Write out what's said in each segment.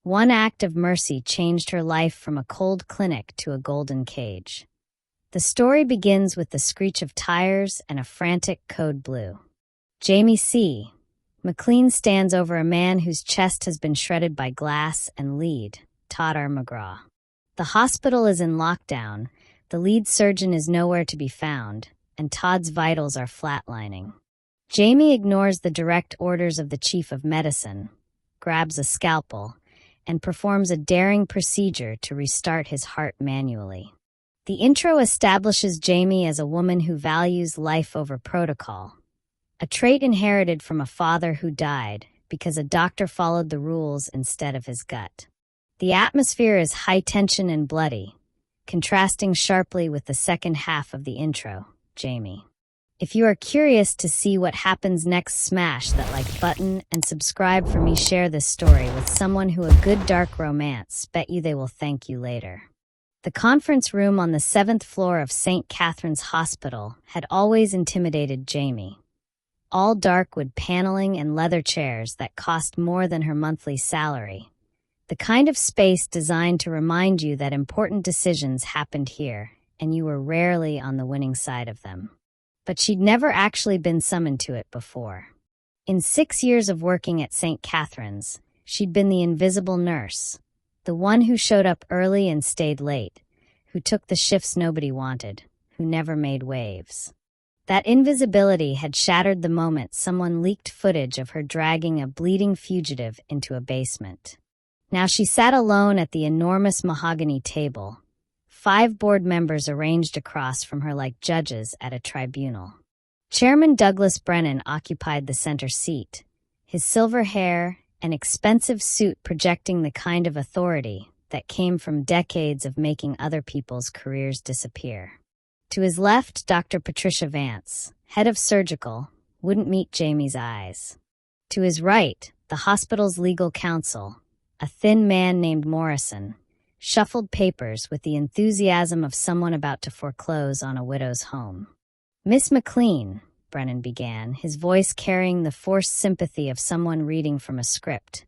One act of mercy changed her life from a cold clinic to a golden cage. The story begins with the screech of tires and a frantic code blue. Jamie C. McLean stands over a man whose chest has been shredded by glass and lead, Todd R. McGraw. The hospital is in lockdown, the lead surgeon is nowhere to be found, and Todd's vitals are flatlining. Jamie ignores the direct orders of the chief of medicine, grabs a scalpel, and performs a daring procedure to restart his heart manually. The intro establishes Jamie as a woman who values life over protocol, a trait inherited from a father who died because a doctor followed the rules instead of his gut. The atmosphere is high tension and bloody, contrasting sharply with the second half of the intro, Jamie. If you are curious to see what happens next, smash that like button and subscribe for me. Share this story with someone who a good dark romance. Bet you they will thank you later. The conference room on the 7th floor of St. Catherine's Hospital had always intimidated Jamie. All dark wood paneling and leather chairs that cost more than her monthly salary. The kind of space designed to remind you that important decisions happened here, and you were rarely on the winning side of them. But she'd never actually been summoned to it before. In 6 years of working at St. Catherine's, she'd been the invisible nurse, the one who showed up early and stayed late, who took the shifts nobody wanted, who never made waves. That invisibility had shattered the moment someone leaked footage of her dragging a bleeding fugitive into a basement. Now she sat alone at the enormous mahogany table, 5 board members arranged across from her like judges at a tribunal. Chairman Douglas Brennan occupied the center seat, his silver hair and expensive suit projecting the kind of authority that came from decades of making other people's careers disappear. To his left, Dr. Patricia Vance, head of surgical, wouldn't meet Jamie's eyes. To his right, the hospital's legal counsel, a thin man named Morrison, shuffled papers with the enthusiasm of someone about to foreclose on a widow's home. "Miss McLean," Brennan began, his voice carrying the forced sympathy of someone reading from a script.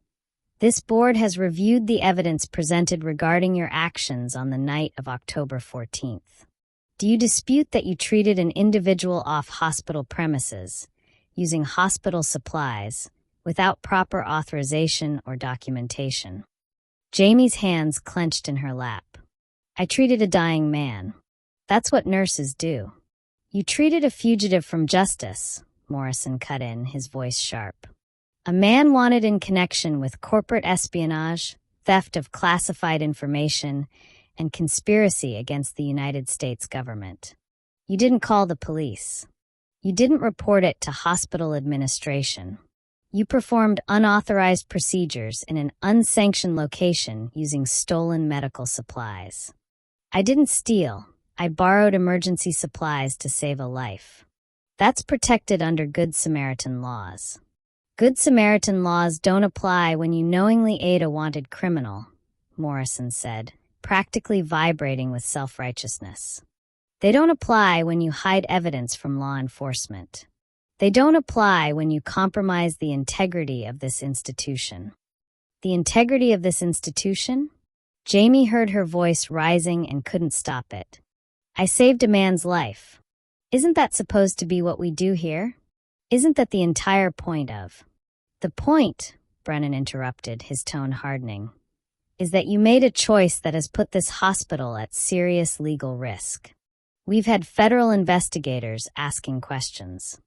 "This board has reviewed the evidence presented regarding your actions on the night of October 14th. Do you dispute that you treated an individual off hospital premises, using hospital supplies, without proper authorization or documentation?" Jamie's hands clenched in her lap. "I treated a dying man. That's what nurses do." "You treated a fugitive from justice," Morrison cut in, his voice sharp. "A man wanted in connection with corporate espionage, theft of classified information, and conspiracy against the United States government. You didn't call the police. You didn't report it to hospital administration. You performed unauthorized procedures in an unsanctioned location using stolen medical supplies. I didn't steal. I borrowed emergency supplies to save a life. That's protected under Good Samaritan laws. Good Samaritan laws don't apply when you knowingly aid a wanted criminal," Morrison said, practically vibrating with self-righteousness. "They don't apply when you hide evidence from law enforcement. They don't apply when you compromise the integrity of this institution." "The integrity of this institution?" Jamie heard her voice rising and couldn't stop it. "I saved a man's life. Isn't that supposed to be what we do here? Isn't that the entire point of—" "The point," Brennan interrupted, his tone hardening, "is that you made a choice that has put this hospital at serious legal risk. We've had federal investigators asking questions.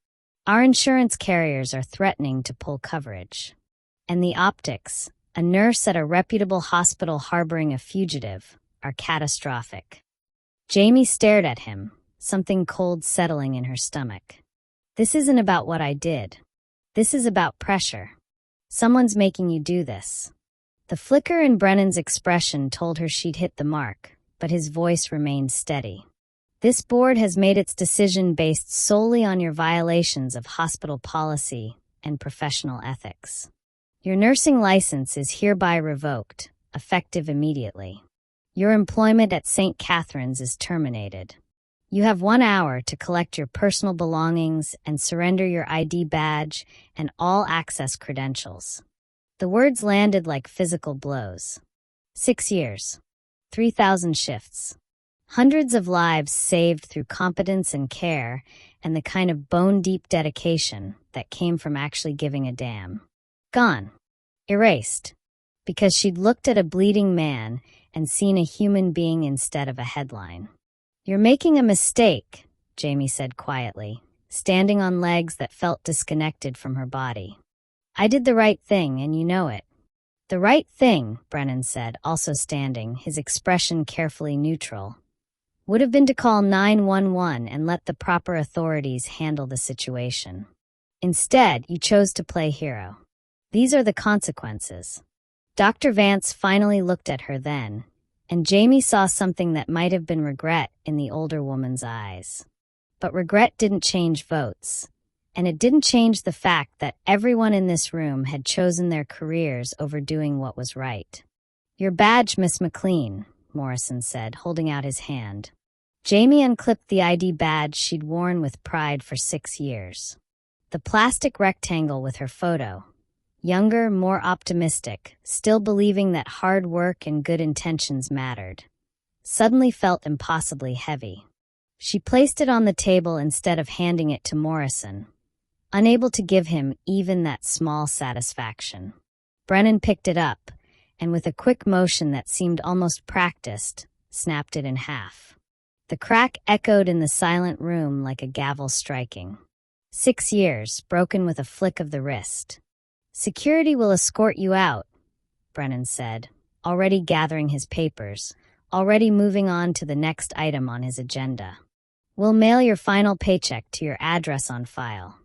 Our insurance carriers are threatening to pull coverage. And the optics, a nurse at a reputable hospital harboring a fugitive, are catastrophic." Jamie stared at him, something cold settling in her stomach. "This isn't about what I did. This is about pressure. Someone's making you do this." The flicker in Brennan's expression told her she'd hit the mark, but his voice remained steady. "This board has made its decision based solely on your violations of hospital policy and professional ethics. Your nursing license is hereby revoked, effective immediately. Your employment at St. Catherine's is terminated. You have 1 hour to collect your personal belongings and surrender your ID badge and all access credentials. The words landed like physical blows. 6 years. 3,000 shifts. Hundreds of lives saved through competence and care, and the kind of bone-deep dedication that came from actually giving a damn. Gone. Erased. Because she'd looked at a bleeding man and seen a human being instead of a headline. "You're making a mistake," Jamie said quietly, standing on legs that felt disconnected from her body. "I did the right thing, and you know it." "The right thing," Brennan said, also standing, his expression carefully neutral, "would have been to call 911 and let the proper authorities handle the situation. Instead, you chose to play hero. These are the consequences." Dr. Vance finally looked at her then, and Jamie saw something that might have been regret in the older woman's eyes. But regret didn't change votes, and it didn't change the fact that everyone in this room had chosen their careers over doing what was right. "Your badge, Miss McLean," Morrison said, holding out his hand. Jamie unclipped the ID badge she'd worn with pride for 6 years. The plastic rectangle with her photo. Younger, more optimistic, still believing that hard work and good intentions mattered, suddenly felt impossibly heavy. She placed it on the table instead of handing it to Morrison, unable to give him even that small satisfaction. Brennan picked it up, and with a quick motion that seemed almost practiced, snapped it in half. The crack echoed in the silent room like a gavel striking. 6 years, broken with a flick of the wrist. "Security will escort you out," Brennan said, already gathering his papers, already moving on to the next item on his agenda. "We'll mail your final paycheck to your address on file."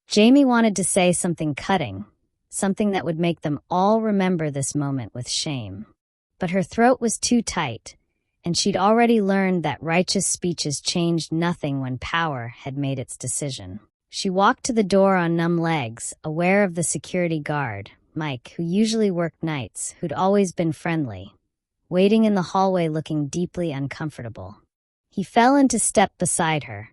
Jamie wanted to say something cutting, something that would make them all remember this moment with shame. But her throat was too tight, and she'd already learned that righteous speeches changed nothing when power had made its decision. She walked to the door on numb legs, aware of the security guard, Mike, who usually worked nights, who'd always been friendly, waiting in the hallway looking deeply uncomfortable. He fell into step beside her,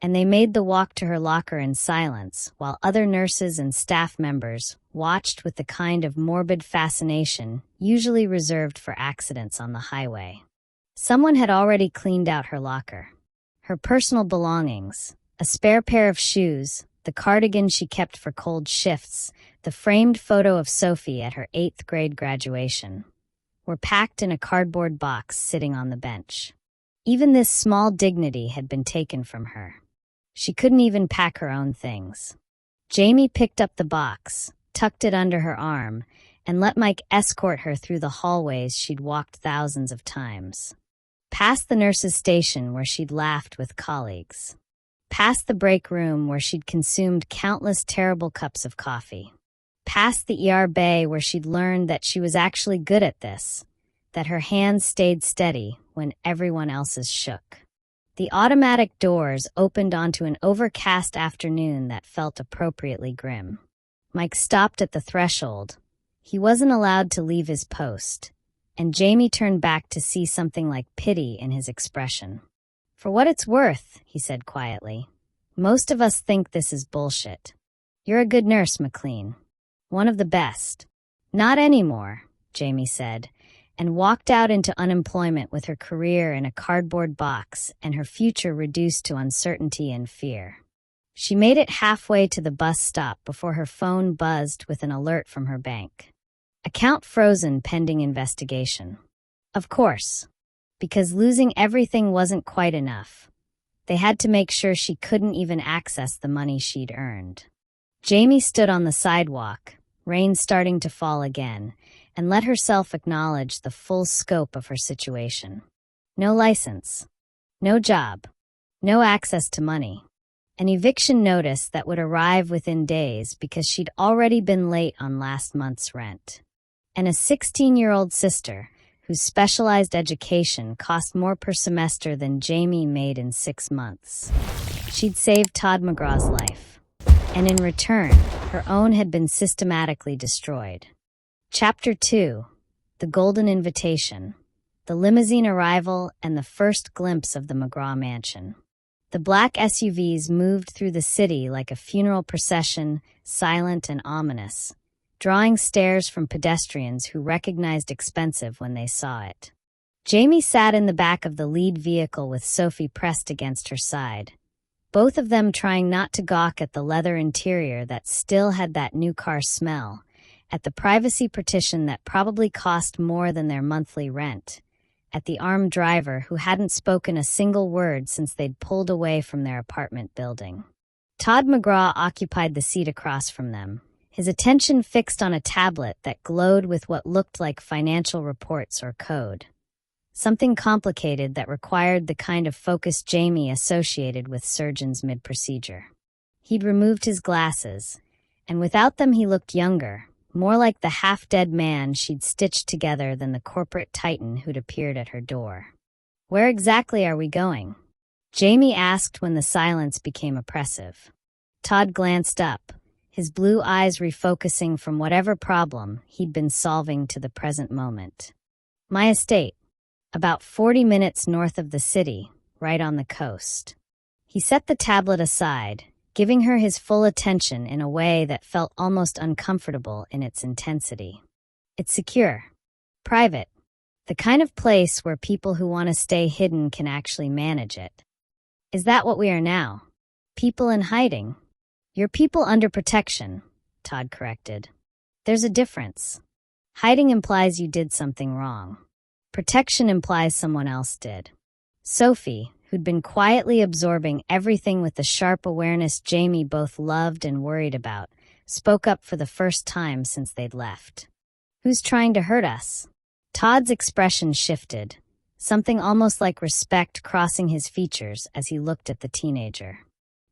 and they made the walk to her locker in silence, while other nurses and staff members watched with the kind of morbid fascination usually reserved for accidents on the highway. Someone had already cleaned out her locker. Her personal belongings, a spare pair of shoes, the cardigan she kept for cold shifts, the framed photo of Sophie at her 8th grade graduation, were packed in a cardboard box sitting on the bench. Even this small dignity had been taken from her. She couldn't even pack her own things. Jamie picked up the box, tucked it under her arm, and let Mike escort her through the hallways she'd walked thousands of times. Past the nurse's station where she'd laughed with colleagues. Past the break room where she'd consumed countless terrible cups of coffee. Past the ER bay where she'd learned that she was actually good at this, that her hands stayed steady when everyone else's shook. The automatic doors opened onto an overcast afternoon that felt appropriately grim. Mike stopped at the threshold. He wasn't allowed to leave his post, and Jamie turned back to see something like pity in his expression. "For what it's worth," he said quietly, "most of us think this is bullshit. You're a good nurse, McLean. One of the best." "Not anymore," Jamie said, and walked out into unemployment with her career in a cardboard box and her future reduced to uncertainty and fear. She made it halfway to the bus stop before her phone buzzed with an alert from her bank. Account frozen pending investigation. Of course, because losing everything wasn't quite enough. They had to make sure she couldn't even access the money she'd earned. Jamie stood on the sidewalk, rain starting to fall again, and let herself acknowledge the full scope of her situation. No license, no job, no access to money, an eviction notice that would arrive within days because she'd already been late on last month's rent, and a 16-year-old sister whose specialized education cost more per semester than Jamie made in 6 months. She'd saved Todd McGraw's life, and in return, her own had been systematically destroyed. Chapter 2. The Golden Invitation. The limousine arrival and the first glimpse of the McGraw mansion. The black SUVs moved through the city like a funeral procession, silent and ominous, drawing stares from pedestrians who recognized expensive when they saw it. Jamie sat in the back of the lead vehicle with Sophie pressed against her side, both of them trying not to gawk at the leather interior that still had that new car smell, at the privacy partition that probably cost more than their monthly rent, at the armed driver who hadn't spoken a single word since they'd pulled away from their apartment building. Todd McGraw occupied the seat across from them, his attention fixed on a tablet that glowed with what looked like financial reports or code. Something complicated that required the kind of focus Jamie associated with surgeons mid-procedure. He'd removed his glasses, and without them he looked younger, more like the half-dead man she'd stitched together than the corporate titan who'd appeared at her door. "Where exactly are we going?" Jamie asked when the silence became oppressive. Todd glanced up, his blue eyes refocusing from whatever problem he'd been solving to the present moment. "My estate. About 40 minutes north of the city, right on the coast." He set the tablet aside, giving her his full attention in a way that felt almost uncomfortable in its intensity. "It's secure. Private. The kind of place where people who want to stay hidden can actually manage it." "Is that what we are now? People in hiding?" "You're people under protection," Todd corrected. "There's a difference. Hiding implies you did something wrong. Protection implies someone else did." Sophie, who'd been quietly absorbing everything with the sharp awareness Jamie both loved and worried about, spoke up for the first time since they'd left. "Who's trying to hurt us?" Todd's expression shifted, something almost like respect crossing his features as he looked at the teenager.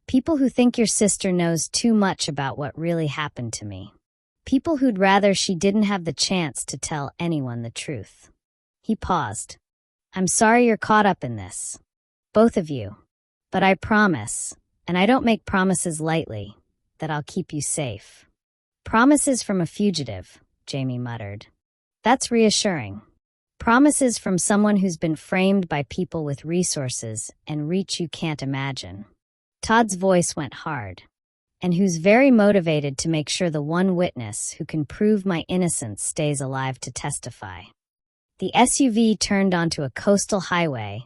"People who think your sister knows too much about what really happened to me. People who'd rather she didn't have the chance to tell anyone the truth." He paused. "I'm sorry you're caught up in this. Both of you. But I promise, and I don't make promises lightly, that I'll keep you safe." "Promises from a fugitive," Jamie muttered. "That's reassuring. Promises from someone who's been framed by people with resources and reach you can't imagine." Todd's voice went hard. "And who's very motivated to make sure the one witness who can prove my innocence stays alive to testify." The SUV turned onto a coastal highway,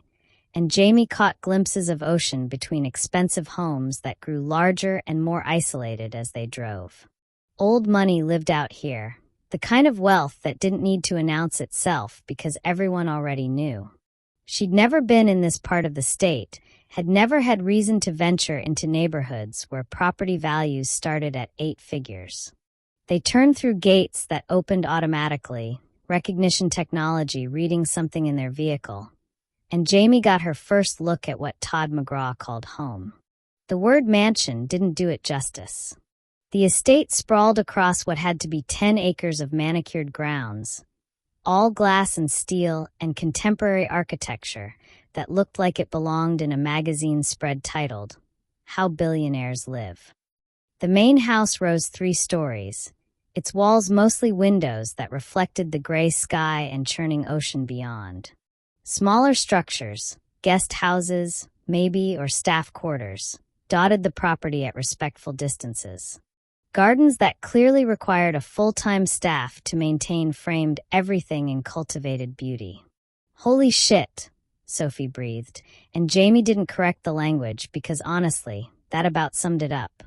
and Jamie caught glimpses of ocean between expensive homes that grew larger and more isolated as they drove. Old money lived out here, the kind of wealth that didn't need to announce itself because everyone already knew. She'd never been in this part of the state, had never had reason to venture into neighborhoods where property values started at 8 figures. They turned through gates that opened automatically, recognition technology reading something in their vehicle, and Jamie got her first look at what Todd McGraw called home. The word mansion didn't do it justice. The estate sprawled across what had to be 10 acres of manicured grounds, all glass and steel and contemporary architecture that looked like it belonged in a magazine spread titled, "How Billionaires Live." The main house rose 3 stories, its walls mostly windows that reflected the gray sky and churning ocean beyond. Smaller structures, guest houses, maybe, or staff quarters, dotted the property at respectful distances. Gardens that clearly required a full-time staff to maintain framed everything in cultivated beauty. "Holy shit," Sophie breathed, and Jamie didn't correct the language because honestly, that about summed it up.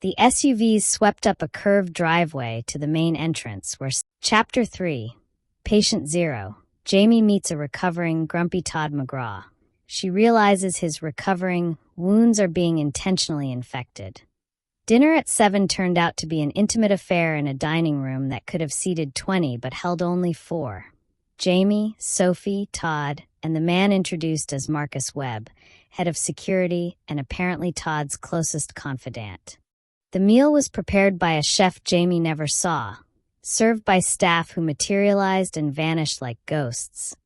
The SUVs swept up a curved driveway to the main entrance where Chapter 3, Patient Zero, Jamie meets a recovering, grumpy Todd McGraw. She realizes his recovering wounds are being intentionally infected. Dinner at 7 turned out to be an intimate affair in a dining room that could have seated 20 but held only 4. Jamie, Sophie, Todd, and the man introduced as Marcus Webb, head of security and apparently Todd's closest confidant. The meal was prepared by a chef Jamie never saw, served by staff who materialized and vanished like ghosts,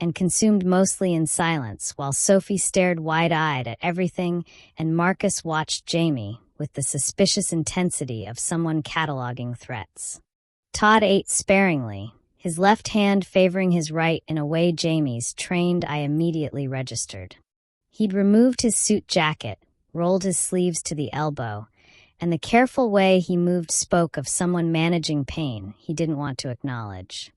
and consumed mostly in silence while Sophie stared wide-eyed at everything and Marcus watched Jamie with the suspicious intensity of someone cataloging threats. Todd ate sparingly, his left hand favoring his right in a way Jamie's trained eye immediately registered. He'd removed his suit jacket, rolled his sleeves to the elbow, and the careful way he moved spoke of someone managing pain he didn't want to acknowledge.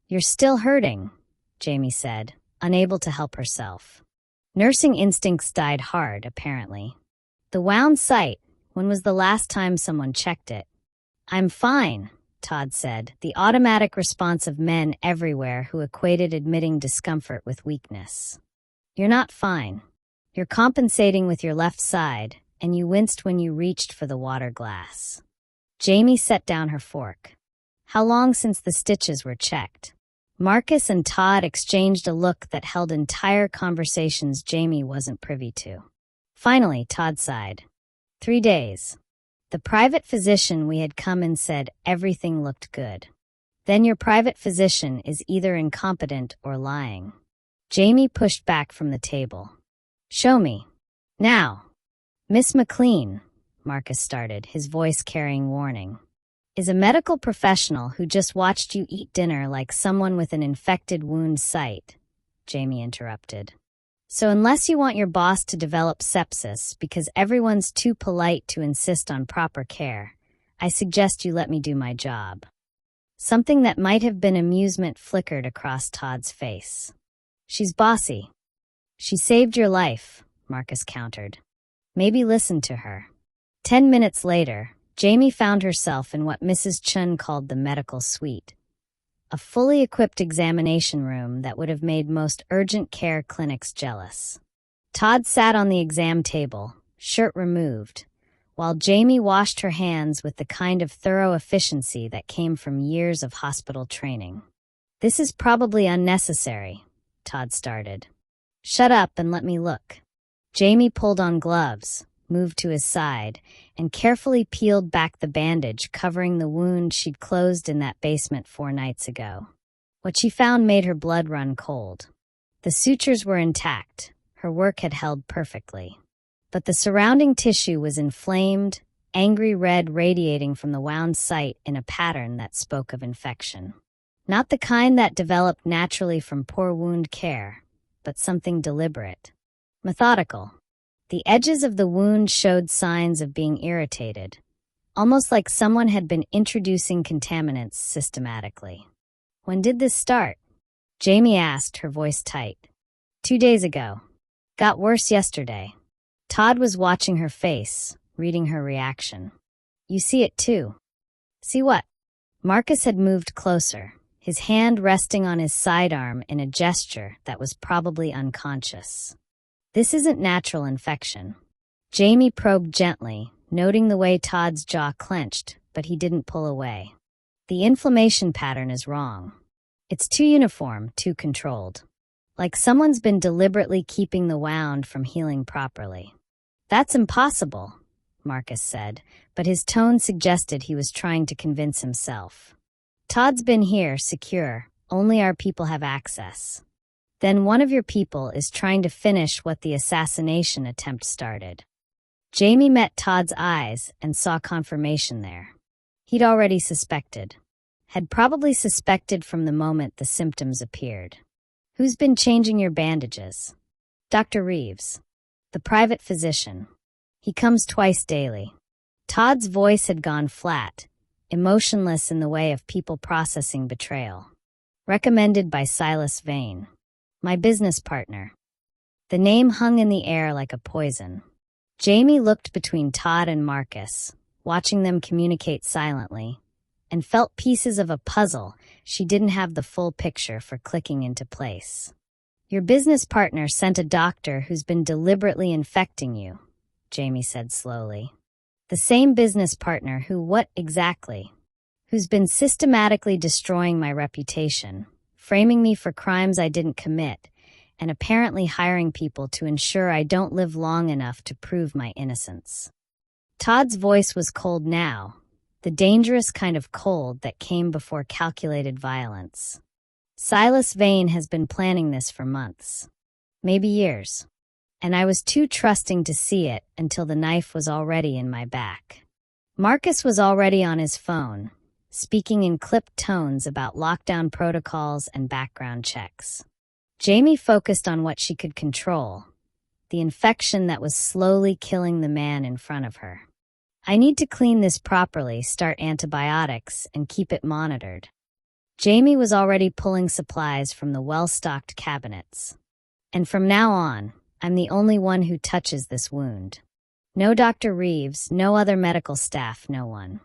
"You're still hurting," Jamie said, unable to help herself. Nursing instincts died hard, apparently. The wound site, when was the last time someone checked it? "I'm fine," Todd said, the automatic response of men everywhere who equated admitting discomfort with weakness. "You're not fine. You're compensating with your left side, and you winced when you reached for the water glass." Jamie set down her fork. "How long since the stitches were checked?" Marcus and Todd exchanged a look that held entire conversations Jamie wasn't privy to. Finally, Todd sighed. 3 days. The private physician we had come and said everything looked good. Then your private physician is either incompetent or lying. Jamie pushed back from the table. "Show me. Now." "Miss McLean," Marcus started, his voice carrying warning, "is a medical professional who just watched you eat dinner like someone with an infected wound site," Jamie interrupted. "So unless you want your boss to develop sepsis because everyone's too polite to insist on proper care, I suggest you let me do my job." Something that might have been amusement flickered across Todd's face. "She's bossy." "She saved your life," Marcus countered. "Maybe listen to her." 10 minutes later, Jamie found herself in what Mrs. Chun called the medical suite, a fully equipped examination room that would have made most urgent care clinics jealous. Todd sat on the exam table, shirt removed, while Jamie washed her hands with the kind of thorough efficiency that came from years of hospital training. "This is probably unnecessary," Todd started. "Shut up and let me look." Jamie pulled on gloves, moved to his side, and carefully peeled back the bandage covering the wound she'd closed in that basement 4 nights ago. What she found made her blood run cold. The sutures were intact, her work had held perfectly. But the surrounding tissue was inflamed, angry red radiating from the wound site in a pattern that spoke of infection. Not the kind that developed naturally from poor wound care, but something deliberate. Methodical. The edges of the wound showed signs of being irritated, almost like someone had been introducing contaminants systematically. "When did this start?" Jamie asked, her voice tight. 2 days ago. Got worse yesterday." Todd was watching her face, reading her reaction. "You see it too." "See what?" Marcus had moved closer, his hand resting on his sidearm in a gesture that was probably unconscious. "This isn't natural infection." Jamie probed gently, noting the way Todd's jaw clenched, but he didn't pull away. "The inflammation pattern is wrong. It's too uniform, too controlled. Like someone's been deliberately keeping the wound from healing properly." "That's impossible," Marcus said, but his tone suggested he was trying to convince himself. "Todd's been here, secure. Only our people have access. Then one of your people is trying to finish what the assassination attempt started." Jamie met Todd's eyes and saw confirmation there. He'd already suspected. Had probably suspected from the moment the symptoms appeared. "Who's been changing your bandages?" "Dr. Reeves. The private physician. He comes twice daily." Todd's voice had gone flat, emotionless in the way of people processing betrayal. "Recommended by Silas Vane. My business partner." The name hung in the air like a poison. Jamie looked between Todd and Marcus, watching them communicate silently, and felt pieces of a puzzle she didn't have the full picture for clicking into place. "Your business partner sent a doctor who's been deliberately infecting you," Jamie said slowly. "The same business partner who, what exactly? Who's been systematically destroying my reputation, framing me for crimes I didn't commit, and apparently hiring people to ensure I don't live long enough to prove my innocence." Todd's voice was cold now, the dangerous kind of cold that came before calculated violence. "Silas Vane has been planning this for months. Maybe years. And I was too trusting to see it until the knife was already in my back." Marcus was already on his phone, speaking in clipped tones about lockdown protocols and background checks. Jamie focused on what she could control, the infection that was slowly killing the man in front of her. I need to clean this properly, start antibiotics, and keep it monitored. Jamie was already pulling supplies from the well-stocked cabinets. And from now on, I'm the only one who touches this wound. No Dr. Reeves, no other medical staff, no one.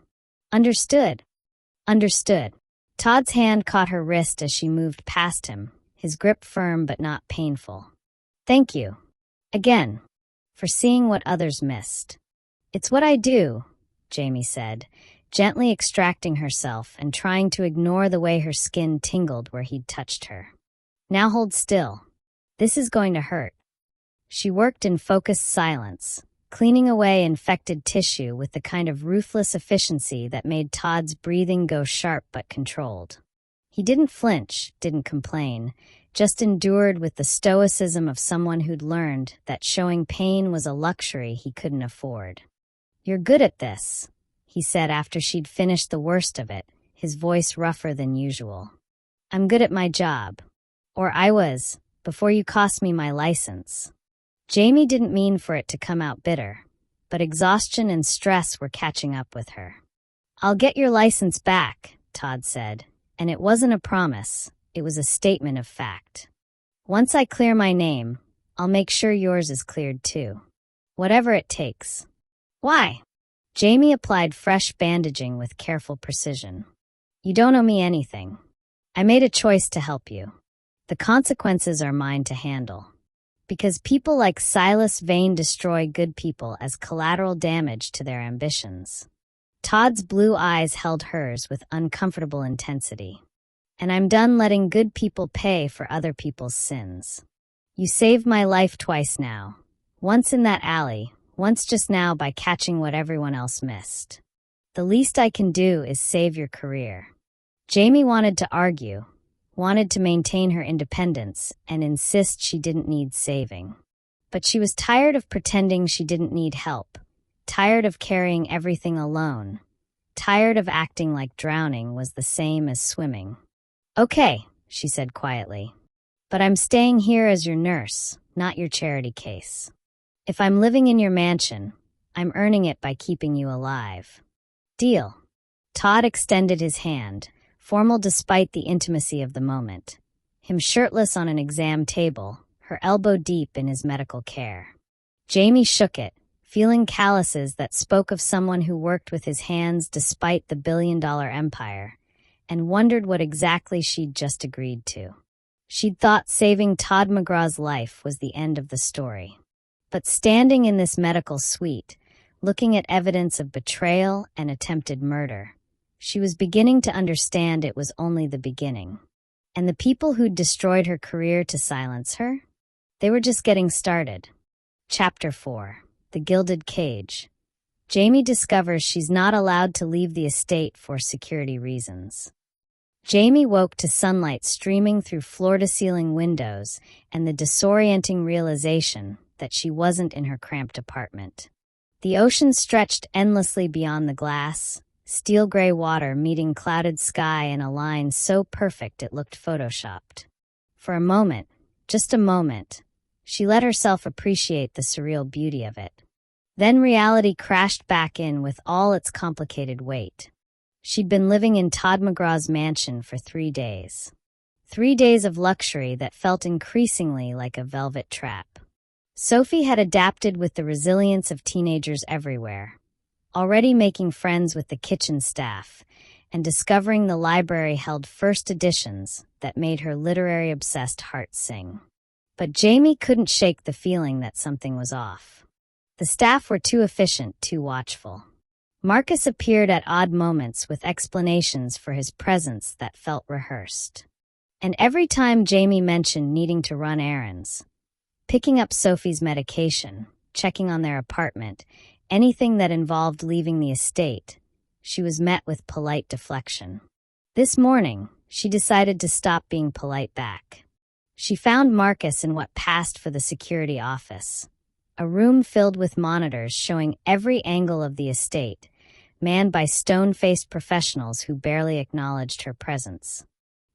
Understood. Understood. Todd's hand caught her wrist as she moved past him, his grip firm but not painful. Thank you. Again. For seeing what others missed. It's what I do, Jamie said, gently extracting herself and trying to ignore the way her skin tingled where he'd touched her. Now hold still. This is going to hurt. She worked in focused silence, cleaning away infected tissue with the kind of ruthless efficiency that made Todd's breathing go sharp but controlled. He didn't flinch, didn't complain, just endured with the stoicism of someone who'd learned that showing pain was a luxury he couldn't afford. You're good at this, he said after she'd finished the worst of it, his voice rougher than usual. I'm good at my job. Or I was, before you cost me my license. Jamie didn't mean for it to come out bitter, but exhaustion and stress were catching up with her. I'll get your license back, Todd said, and it wasn't a promise, it was a statement of fact. Once I clear my name, I'll make sure yours is cleared too. Whatever it takes. Why? Jamie applied fresh bandaging with careful precision. You don't owe me anything. I made a choice to help you. The consequences are mine to handle. Because people like Silas Vane destroy good people as collateral damage to their ambitions. Todd's blue eyes held hers with uncomfortable intensity. And I'm done letting good people pay for other people's sins. You saved my life twice now. Once in that alley, once just now by catching what everyone else missed. The least I can do is save your career. Jamie wanted to argue, wanted to maintain her independence and insist she didn't need saving. But she was tired of pretending she didn't need help, tired of carrying everything alone, tired of acting like drowning was the same as swimming. Okay, she said quietly, but I'm staying here as your nurse, not your charity case. If I'm living in your mansion, I'm earning it by keeping you alive. Deal. Todd extended his hand, formal despite the intimacy of the moment, him shirtless on an exam table, her elbow deep in his medical care. Jamie shook it, feeling calluses that spoke of someone who worked with his hands despite the billion-dollar empire, and wondered what exactly she'd just agreed to. She'd thought saving Todd McGraw's life was the end of the story. But standing in this medical suite, looking at evidence of betrayal and attempted murder, she was beginning to understand it was only the beginning. And the people who'd destroyed her career to silence her? They were just getting started. Chapter 4. The Gilded Cage. Jamie discovers she's not allowed to leave the estate for security reasons. Jamie woke to sunlight streaming through floor-to-ceiling windows and the disorienting realization that she wasn't in her cramped apartment. The ocean stretched endlessly beyond the glass, steel-gray water meeting clouded sky in a line so perfect it looked photoshopped. For a moment, just a moment, she let herself appreciate the surreal beauty of it. Then reality crashed back in with all its complicated weight. She'd been living in Todd McGraw's mansion for 3 days. 3 days of luxury that felt increasingly like a velvet trap. Sophie had adapted with the resilience of teenagers everywhere, already making friends with the kitchen staff and discovering the library held first editions that made her literary-obsessed heart sing. But Jamie couldn't shake the feeling that something was off. The staff were too efficient, too watchful. Marcus appeared at odd moments with explanations for his presence that felt rehearsed. And every time Jamie mentioned needing to run errands, picking up Sophie's medication, checking on their apartment, anything that involved leaving the estate, she was met with polite deflection. This morning, she decided to stop being polite back. She found Marcus in what passed for the security office, a room filled with monitors showing every angle of the estate, manned by stone-faced professionals who barely acknowledged her presence.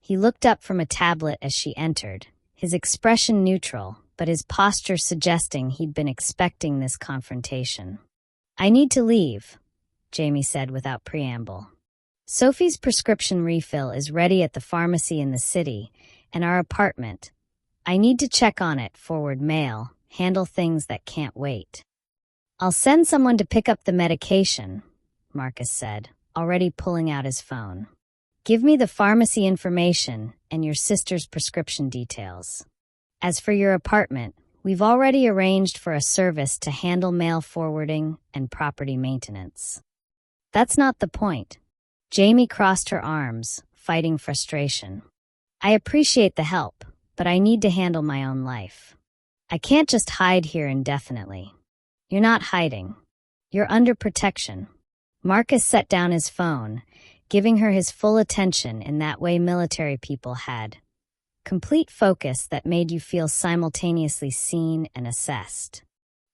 He looked up from a tablet as she entered, his expression neutral, but his posture suggesting he'd been expecting this confrontation. I need to leave, Jamie said without preamble. Sophie's prescription refill is ready at the pharmacy in the city, and our apartment. I need to check on it, forward mail, handle things that can't wait. I'll send someone to pick up the medication, Marcus said, already pulling out his phone. Give me the pharmacy information and your sister's prescription details. As for your apartment, we've already arranged for a service to handle mail forwarding and property maintenance. That's not the point. Jamie crossed her arms, fighting frustration. I appreciate the help, but I need to handle my own life. I can't just hide here indefinitely. You're not hiding. You're under protection. Marcus set down his phone, giving her his full attention in that way military people had. Complete focus that made you feel simultaneously seen and assessed.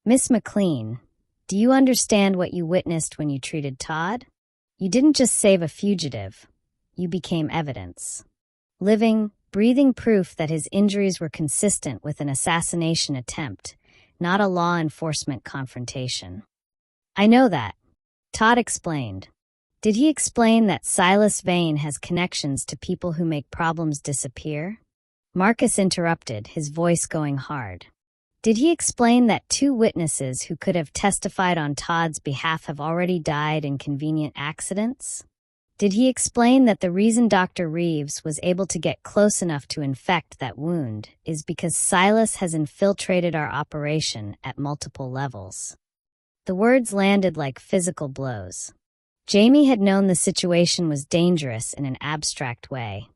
Miss McLean, do you understand what you witnessed when you treated Todd? You didn't just save a fugitive. You became evidence. Living, breathing proof that his injuries were consistent with an assassination attempt, not a law enforcement confrontation. I know that. Todd explained. Did he explain that Silas Vane has connections to people who make problems disappear? Marcus interrupted, his voice going hard. Did he explain that 2 witnesses who could have testified on Todd's behalf have already died in convenient accidents? Did he explain that the reason Dr. Reeves was able to get close enough to infect that wound is because Silas has infiltrated our operation at multiple levels? The words landed like physical blows. Jamie had known the situation was dangerous in an abstract way,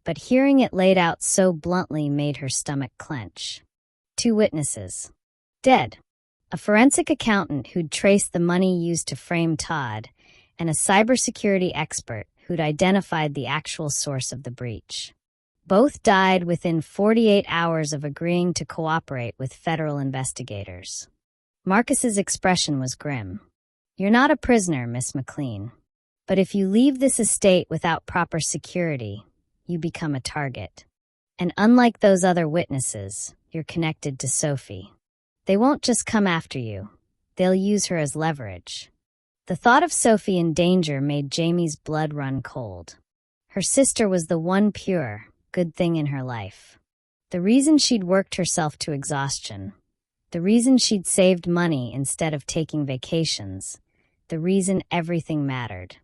but hearing it laid out so bluntly made her stomach clench. 2 witnesses. Dead. A forensic accountant who'd traced the money used to frame Todd, and a cybersecurity expert who'd identified the actual source of the breach. Both died within 48 hours of agreeing to cooperate with federal investigators. Marcus's expression was grim. You're not a prisoner, Miss McLean. But if you leave this estate without proper security, you become a target. And unlike those other witnesses, you're connected to Sophie. They won't just come after you. They'll use her as leverage. The thought of Sophie in danger made Jamie's blood run cold. Her sister was the one pure, good thing in her life. The reason she'd worked herself to exhaustion. The reason she'd saved money instead of taking vacations. The reason everything mattered.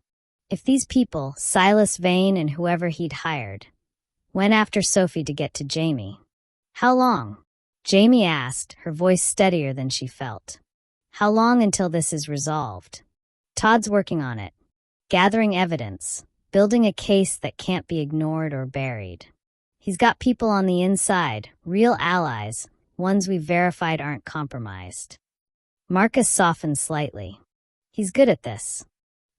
If these people, Silas Vane and whoever he'd hired, went after Sophie to get to Jamie. How long? Jamie asked, her voice steadier than she felt. How long until this is resolved? Todd's working on it. Gathering evidence. Building a case that can't be ignored or buried. He's got people on the inside, real allies, ones we've verified aren't compromised. Marcus softened slightly. He's good at this.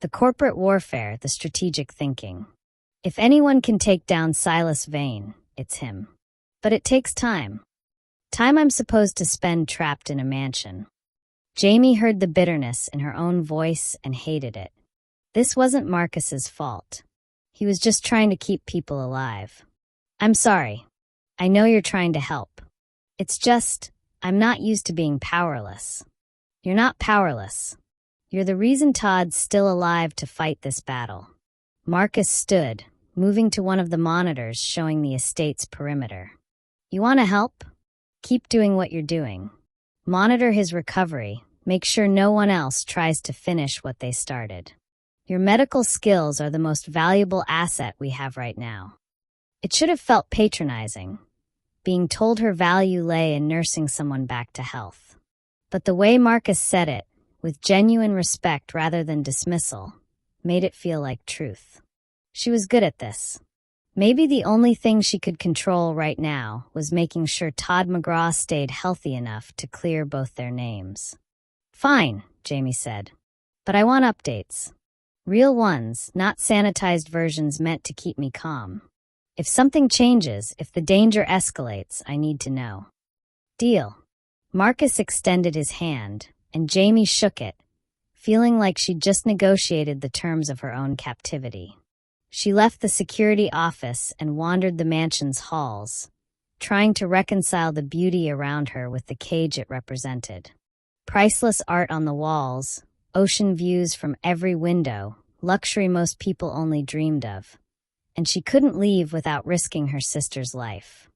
The corporate warfare, the strategic thinking. If anyone can take down Silas Vane, it's him. But it takes time. Time I'm supposed to spend trapped in a mansion. Jamie heard the bitterness in her own voice and hated it. This wasn't Marcus's fault. He was just trying to keep people alive. I'm sorry. I know you're trying to help. It's just, I'm not used to being powerless. You're not powerless. You're the reason Todd's still alive to fight this battle. Marcus stood, moving to one of the monitors showing the estate's perimeter. You want to help? Keep doing what you're doing. Monitor his recovery. Make sure no one else tries to finish what they started. Your medical skills are the most valuable asset we have right now. It should have felt patronizing, being told her value lay in nursing someone back to health. But the way Marcus said it, with genuine respect rather than dismissal, made it feel like truth. She was good at this. Maybe the only thing she could control right now was making sure Todd McGraw stayed healthy enough to clear both their names. Fine, Jamie said. But I want updates. Real ones, not sanitized versions meant to keep me calm. If something changes, if the danger escalates, I need to know. Deal. Marcus extended his hand, and Jamie shook it, feeling like she'd just negotiated the terms of her own captivity. She left the security office and wandered the mansion's halls, trying to reconcile the beauty around her with the cage it represented. Priceless art on the walls, ocean views from every window, luxury most people only dreamed of. And she couldn't leave without risking her sister's life.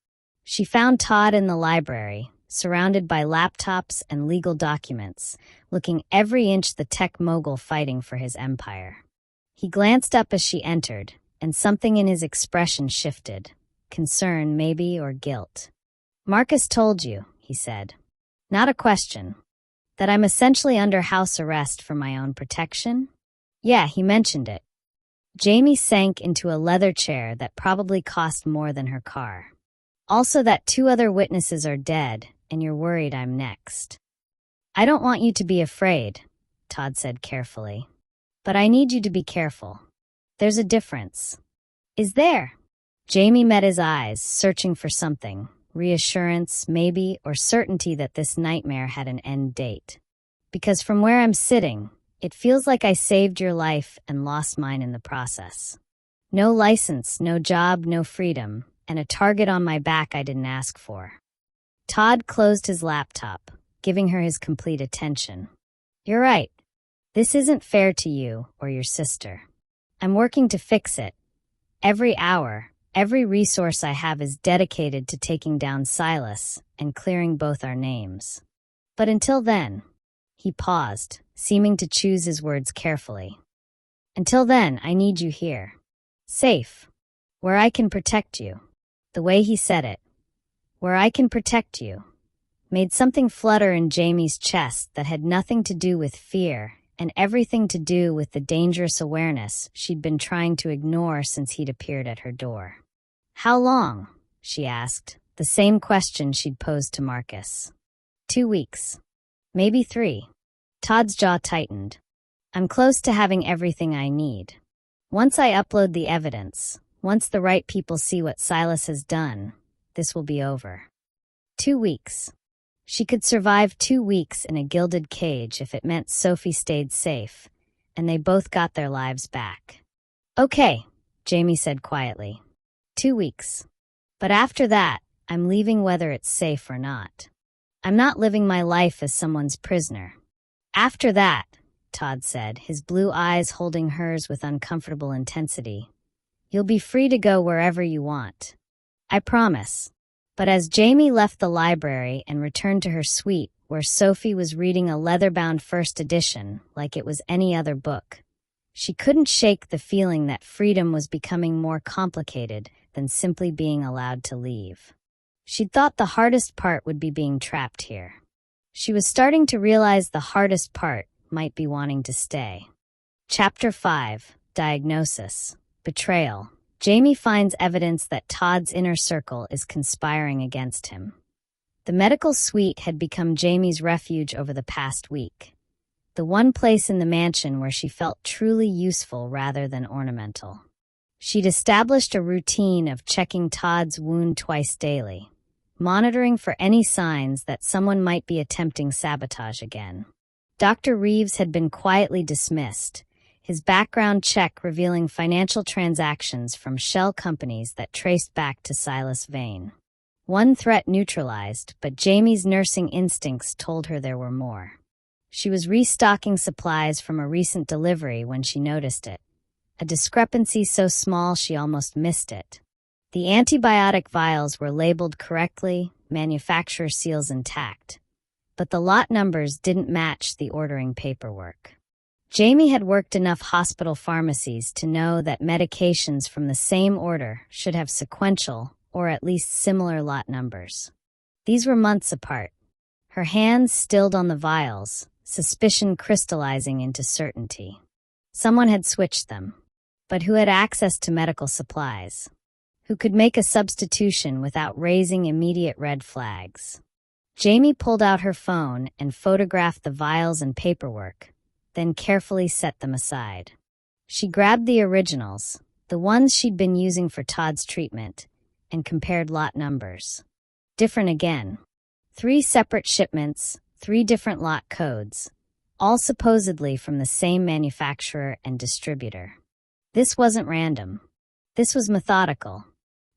She found Todd in the library, surrounded by laptops and legal documents, looking every inch the tech mogul fighting for his empire. He glanced up as she entered, and something in his expression shifted. Concern, maybe, or guilt. "Marcus told you," he said. "Not a question. That I'm essentially under house arrest for my own protection?" "Yeah, he mentioned it." Jamie sank into a leather chair that probably cost more than her car. "Also that 2 other witnesses are dead, and you're worried I'm next." "I don't want you to be afraid," Todd said carefully. "But I need you to be careful. There's a difference." "Is there?" Jamie met his eyes, searching for something. Reassurance, maybe, or certainty that this nightmare had an end date. "Because from where I'm sitting, it feels like I saved your life and lost mine in the process. No license, no job, no freedom, and a target on my back I didn't ask for." Todd closed his laptop, giving her his complete attention. "You're right. This isn't fair to you or your sister. I'm working to fix it. Every hour, every resource I have is dedicated to taking down Silas and clearing both our names. But until then," he paused, seeming to choose his words carefully. "Until then, I need you here. Safe. Where I can protect you." The way he said it, "where I can protect you," made something flutter in Jamie's chest that had nothing to do with fear and everything to do with the dangerous awareness she'd been trying to ignore since he'd appeared at her door. "How long?" she asked, the same question she'd posed to Marcus. 2 weeks. Maybe 3. Todd's jaw tightened. "I'm close to having everything I need. Once I upload the evidence, once the right people see what Silas has done, this will be over." 2 weeks. She could survive 2 weeks in a gilded cage if it meant Sophie stayed safe, and they both got their lives back. "Okay," Jamie said quietly. 2 weeks. But after that, I'm leaving whether it's safe or not. I'm not living my life as someone's prisoner." "After that," Todd said, his blue eyes holding hers with uncomfortable intensity, "you'll be free to go wherever you want. I promise." But as Jamie left the library and returned to her suite, where Sophie was reading a leather-bound first edition like it was any other book, she couldn't shake the feeling that freedom was becoming more complicated than simply being allowed to leave. She'd thought the hardest part would be being trapped here. She was starting to realize the hardest part might be wanting to stay. Chapter 5, Diagnosis. Betrayal. Jamie finds evidence that Todd's inner circle is conspiring against him. The medical suite had become Jamie's refuge over the past week, the one place in the mansion where she felt truly useful rather than ornamental. She'd established a routine of checking Todd's wound twice daily, monitoring for any signs that someone might be attempting sabotage again. Dr. Reeves had been quietly dismissed, his background check revealing financial transactions from shell companies that traced back to Silas Vane. One threat neutralized, but Jamie's nursing instincts told her there were more. She was restocking supplies from a recent delivery when she noticed it, a discrepancy so small she almost missed it. The antibiotic vials were labeled correctly, manufacturer seals intact, but the lot numbers didn't match the ordering paperwork. Jamie had worked enough hospital pharmacies to know that medications from the same order should have sequential or at least similar lot numbers. These were months apart. Her hands stilled on the vials, suspicion crystallizing into certainty. Someone had switched them. But who had access to medical supplies? Who could make a substitution without raising immediate red flags? Jamie pulled out her phone and photographed the vials and paperwork, then carefully set them aside. She grabbed the originals, the ones she'd been using for Todd's treatment, and compared lot numbers. Different again. 3 separate shipments, 3 different lot codes, all supposedly from the same manufacturer and distributor. This wasn't random. This was methodical.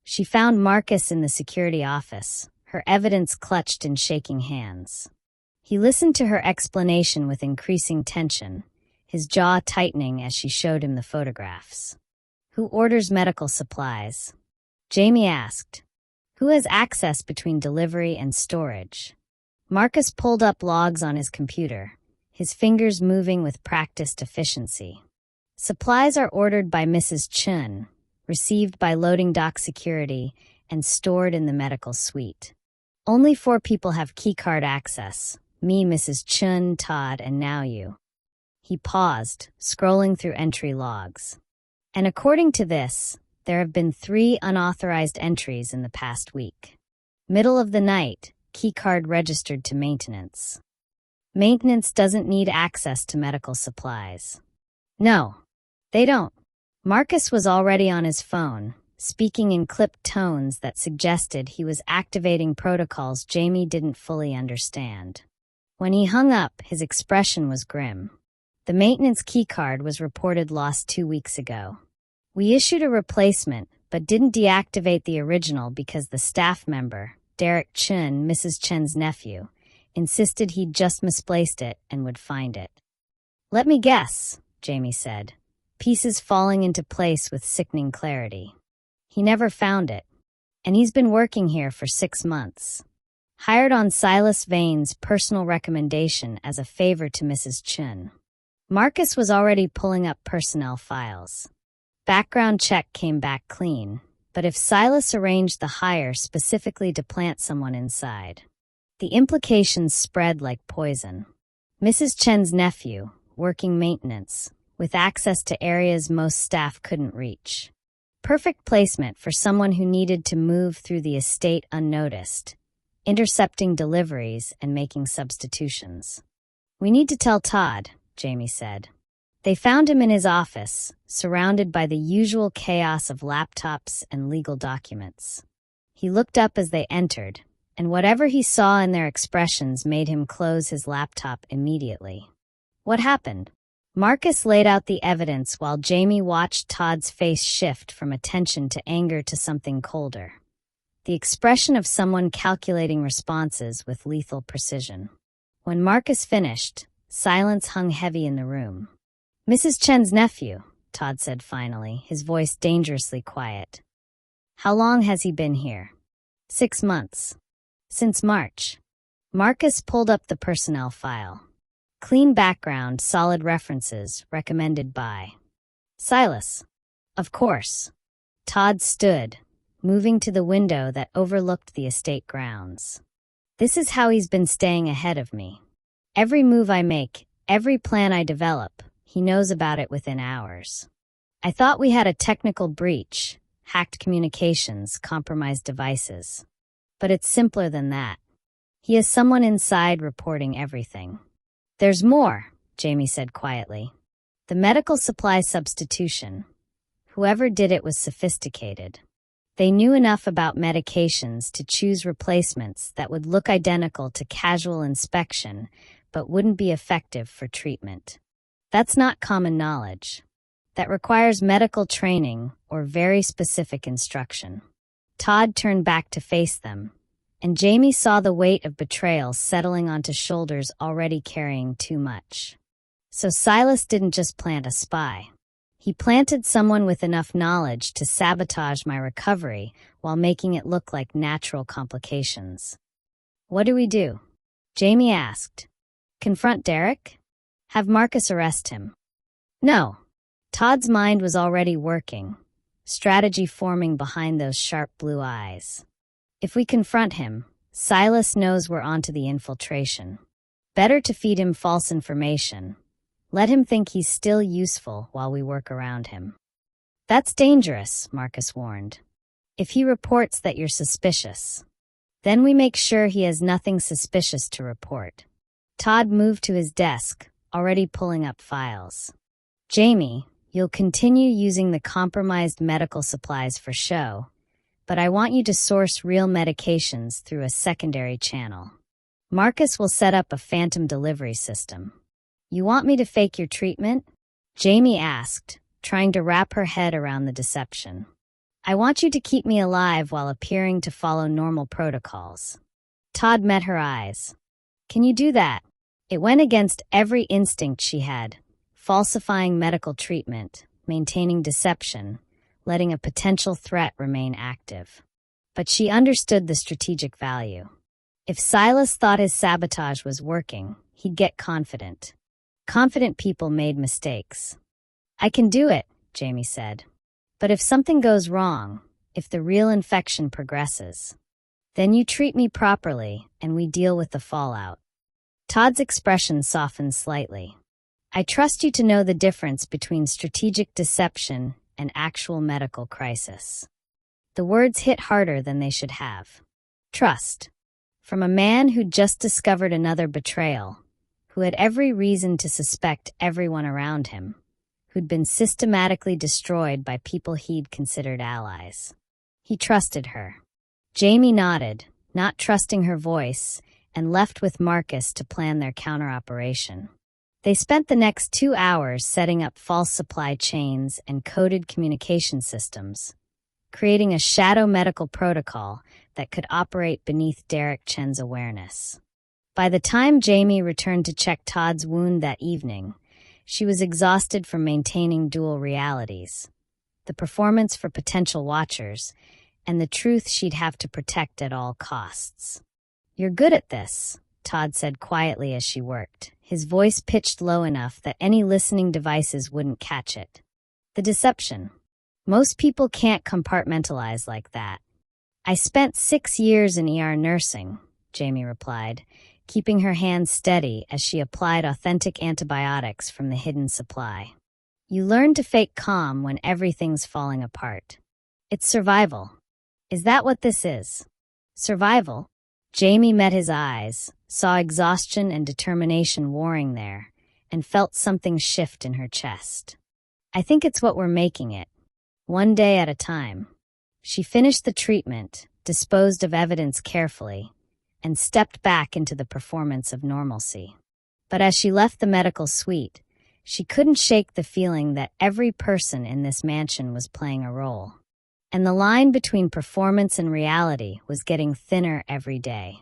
She found Marcus in the security office, her evidence clutched in shaking hands. He listened to her explanation with increasing tension, his jaw tightening as she showed him the photographs. "Who orders medical supplies?" Jamie asked. "Who has access between delivery and storage?" Marcus pulled up logs on his computer, his fingers moving with practiced efficiency. "Supplies are ordered by Mrs. Chun, received by loading dock security, and stored in the medical suite. Only 4 people have keycard access: me, Mrs. Chun, Todd, and now you." He paused, scrolling through entry logs. "And according to this, there have been 3 unauthorized entries in the past week. Middle of the night, keycard registered to maintenance. Maintenance doesn't need access to medical supplies." "No, they don't." Marcus was already on his phone, speaking in clipped tones that suggested he was activating protocols Jamie didn't fully understand. When he hung up, his expression was grim. "The maintenance keycard was reported lost 2 weeks ago. We issued a replacement, but didn't deactivate the original because the staff member, Derek Chun, Mrs. Chen's nephew, insisted he'd just misplaced it and would find it." "Let me guess," Jamie said, pieces falling into place with sickening clarity. "He never found it. And he's been working here for 6 months. Hired on Silas Vane's personal recommendation as a favor to Mrs. Chun." Marcus was already pulling up personnel files. Background check came back clean, but if Silas arranged the hire specifically to plant someone inside, the implications spread like poison. Mrs. Chen's nephew, working maintenance, with access to areas most staff couldn't reach. Perfect placement for someone who needed to move through the estate unnoticed, intercepting deliveries and making substitutions. "We need to tell Todd," Jamie said. They found him in his office, surrounded by the usual chaos of laptops and legal documents. He looked up as they entered, and whatever he saw in their expressions made him close his laptop immediately. "What happened?" Marcus laid out the evidence while Jamie watched Todd's face shift from attention to anger to something colder. The expression of someone calculating responses with lethal precision. When Marcus finished, silence hung heavy in the room. "Mrs. Chen's nephew," Todd said finally, his voice dangerously quiet. "How long has he been here?" 6 months. "Since March." Marcus pulled up the personnel file. Clean background, solid references, recommended by Silas. "Of course." Todd stood, moving to the window that overlooked the estate grounds. "This is how he's been staying ahead of me. Every move I make, every plan I develop, he knows about it within hours. I thought we had a technical breach, hacked communications, compromised devices. But it's simpler than that. He has someone inside reporting everything." "There's more," Jamie said quietly. "The medical supply substitution. Whoever did it was sophisticated. They knew enough about medications to choose replacements that would look identical to casual inspection, but wouldn't be effective for treatment. That's not common knowledge. That requires medical training or very specific instruction." Todd turned back to face them, and Jamie saw the weight of betrayal settling onto shoulders already carrying too much. So Silas didn't just plant a spy. He planted someone with enough knowledge to sabotage my recovery while making it look like natural complications. "What do we do?" Jamie asked. "Confront Derek? Have Marcus arrest him?" "No." Todd's mind was already working, strategy forming behind those sharp blue eyes. "If we confront him, Silas knows we're onto the infiltration. Better to feed him false information. Let him think he's still useful while we work around him." "That's dangerous," Marcus warned. "If he reports that you're suspicious, then we make sure he has nothing suspicious to report." Todd moved to his desk, already pulling up files. "Jamie, you'll continue using the compromised medical supplies for show, but I want you to source real medications through a secondary channel. Marcus will set up a phantom delivery system." "You want me to fake your treatment?" Jamie asked, trying to wrap her head around the deception. "I want you to keep me alive while appearing to follow normal protocols." Todd met her eyes. "Can you do that?" It went against every instinct she had, falsifying medical treatment, maintaining deception, letting a potential threat remain active. But she understood the strategic value. If Silas thought his sabotage was working, he'd get confident. Confident people made mistakes. "I can do it," Jamie said. "But if something goes wrong, if the real infection progresses, then you treat me properly and we deal with the fallout." Todd's expression softened slightly. "I trust you to know the difference between strategic deception and actual medical crisis." The words hit harder than they should have. Trust. From a man who'd just discovered another betrayal, who had every reason to suspect everyone around him, who'd been systematically destroyed by people he'd considered allies. He trusted her. Jamie nodded, not trusting her voice, and left with Marcus to plan their counter-operation. They spent the next 2 hours setting up false supply chains and coded communication systems, creating a shadow medical protocol that could operate beneath Derek Chen's awareness. By the time Jamie returned to check Todd's wound that evening, she was exhausted from maintaining dual realities, the performance for potential watchers, and the truth she'd have to protect at all costs. "You're good at this," Todd said quietly as she worked, his voice pitched low enough that any listening devices wouldn't catch it. "The deception. Most people can't compartmentalize like that." "I spent 6 years in ER nursing," Jamie replied, keeping her hands steady as she applied authentic antibiotics from the hidden supply. "You learn to fake calm when everything's falling apart. It's survival." "Is that what this is? Survival?" Jamie met his eyes, saw exhaustion and determination warring there, and felt something shift in her chest. "I think it's what we're making it. One day at a time." She finished the treatment, disposed of evidence carefully, and stepped back into the performance of normalcy. But as she left the medical suite, she couldn't shake the feeling that every person in this mansion was playing a role. And the line between performance and reality was getting thinner every day.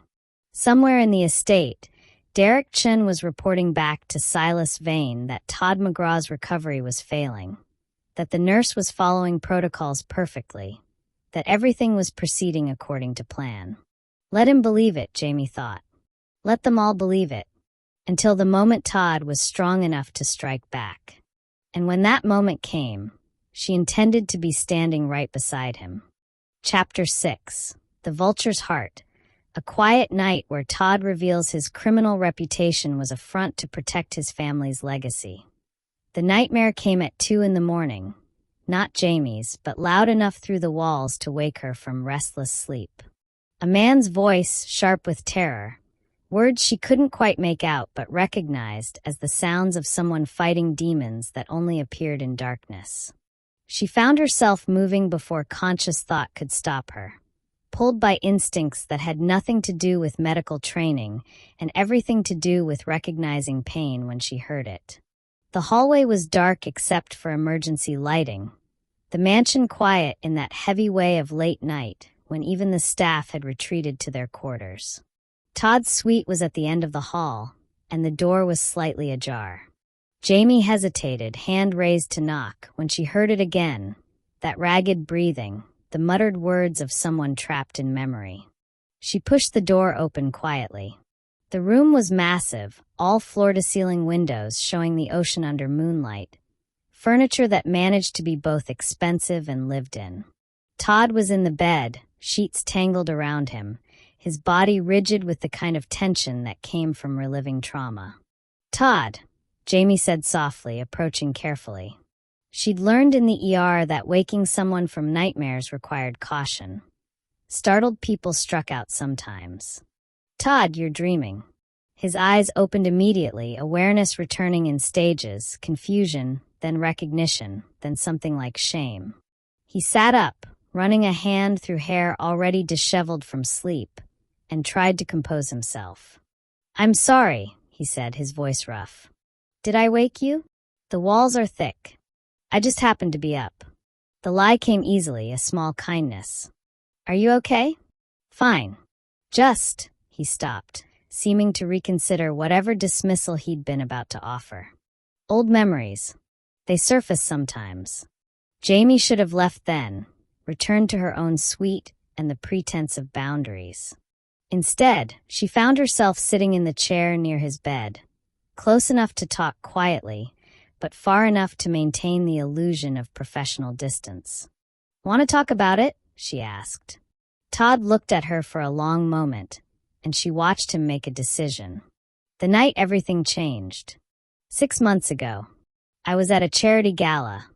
Somewhere in the estate, Derek Chen was reporting back to Silas Vane that Todd McGraw's recovery was failing, that the nurse was following protocols perfectly, that everything was proceeding according to plan. Let him believe it, Jamie thought. Let them all believe it, until the moment Todd was strong enough to strike back. And when that moment came, she intended to be standing right beside him. Chapter 6. The Vulture's Heart. A quiet night where Todd reveals his criminal reputation was a front to protect his family's legacy. The nightmare came at 2 a.m, not Jamie's, but loud enough through the walls to wake her from restless sleep. A man's voice, sharp with terror, words she couldn't quite make out but recognized as the sounds of someone fighting demons that only appeared in darkness. She found herself moving before conscious thought could stop her, pulled by instincts that had nothing to do with medical training and everything to do with recognizing pain when she heard it. The hallway was dark except for emergency lighting, the mansion quiet in that heavy way of late night when even the staff had retreated to their quarters. Todd's suite was at the end of the hall, and the door was slightly ajar. Jamie hesitated, hand raised to knock, when she heard it again, that ragged breathing, the muttered words of someone trapped in memory. She pushed the door open quietly. The room was massive, all floor-to-ceiling windows showing the ocean under moonlight, furniture that managed to be both expensive and lived in. Todd was in the bed, sheets tangled around him, his body rigid with the kind of tension that came from reliving trauma. "Todd," Jamie said softly, approaching carefully. She'd learned in the ER that waking someone from nightmares required caution. Startled people struck out sometimes. "Todd, you're dreaming." His eyes opened immediately, awareness returning in stages, confusion, then recognition, then something like shame. He sat up, running a hand through hair already disheveled from sleep, and tried to compose himself. "I'm sorry," he said, his voice rough. "Did I wake you? The walls are thick. I just happened to be up." The lie came easily, a small kindness. "Are you okay?" "Fine. Just," he stopped, seeming to reconsider whatever dismissal he'd been about to offer. Old memories. They surface sometimes. Jamie should have left then, returned to her own suite and the pretense of boundaries. Instead, she found herself sitting in the chair near his bed, close enough to talk quietly, but far enough to maintain the illusion of professional distance. "Want to talk about it?" she asked. Todd looked at her for a long moment, and she watched him make a decision. The night everything changed. 6 months ago, I was at a charity gala,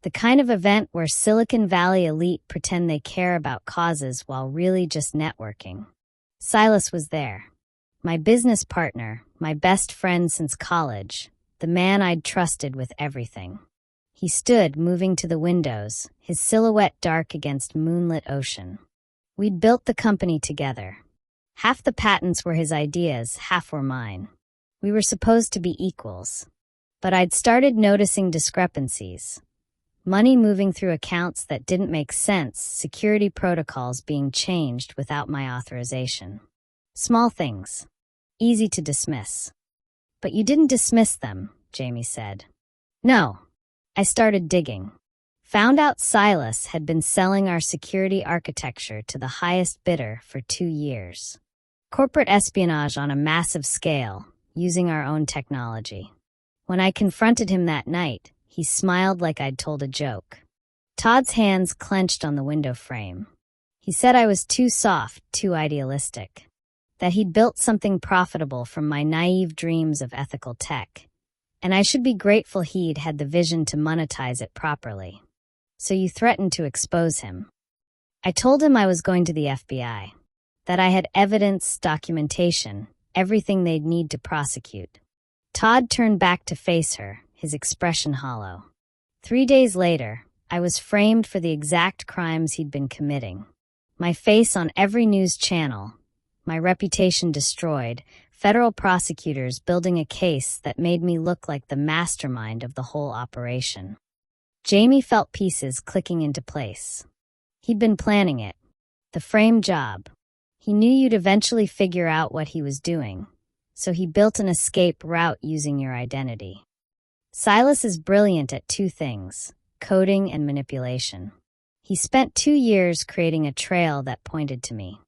the kind of event where Silicon Valley elite pretend they care about causes while really just networking. Silas was there. My business partner, my best friend since college, the man I'd trusted with everything. He stood, moving to the windows, his silhouette dark against moonlit ocean. We'd built the company together. Half the patents were his ideas, half were mine. We were supposed to be equals. But I'd started noticing discrepancies. Money moving through accounts that didn't make sense, security protocols being changed without my authorization. Small things. Easy to dismiss. "But you didn't dismiss them," Jamie said. "No." I started digging. Found out Silas had been selling our security architecture to the highest bidder for 2 years. Corporate espionage on a massive scale, using our own technology. When I confronted him that night, he smiled like I'd told a joke. Todd's hands clenched on the window frame. He said I was too soft, too idealistic. That he'd built something profitable from my naive dreams of ethical tech. And I should be grateful he'd had the vision to monetize it properly. "So you threatened to expose him." I told him I was going to the FBI. That I had evidence, documentation, everything they'd need to prosecute. Todd turned back to face her, his expression hollow. 3 days later, I was framed for the exact crimes he'd been committing. My face on every news channel, my reputation destroyed, federal prosecutors building a case that made me look like the mastermind of the whole operation. Jamie felt pieces clicking into place. He'd been planning it. The frame job. He knew you'd eventually figure out what he was doing, so he built an escape route using your identity. Silas is brilliant at 2 things, coding and manipulation. He spent 2 years creating a trail that pointed to me.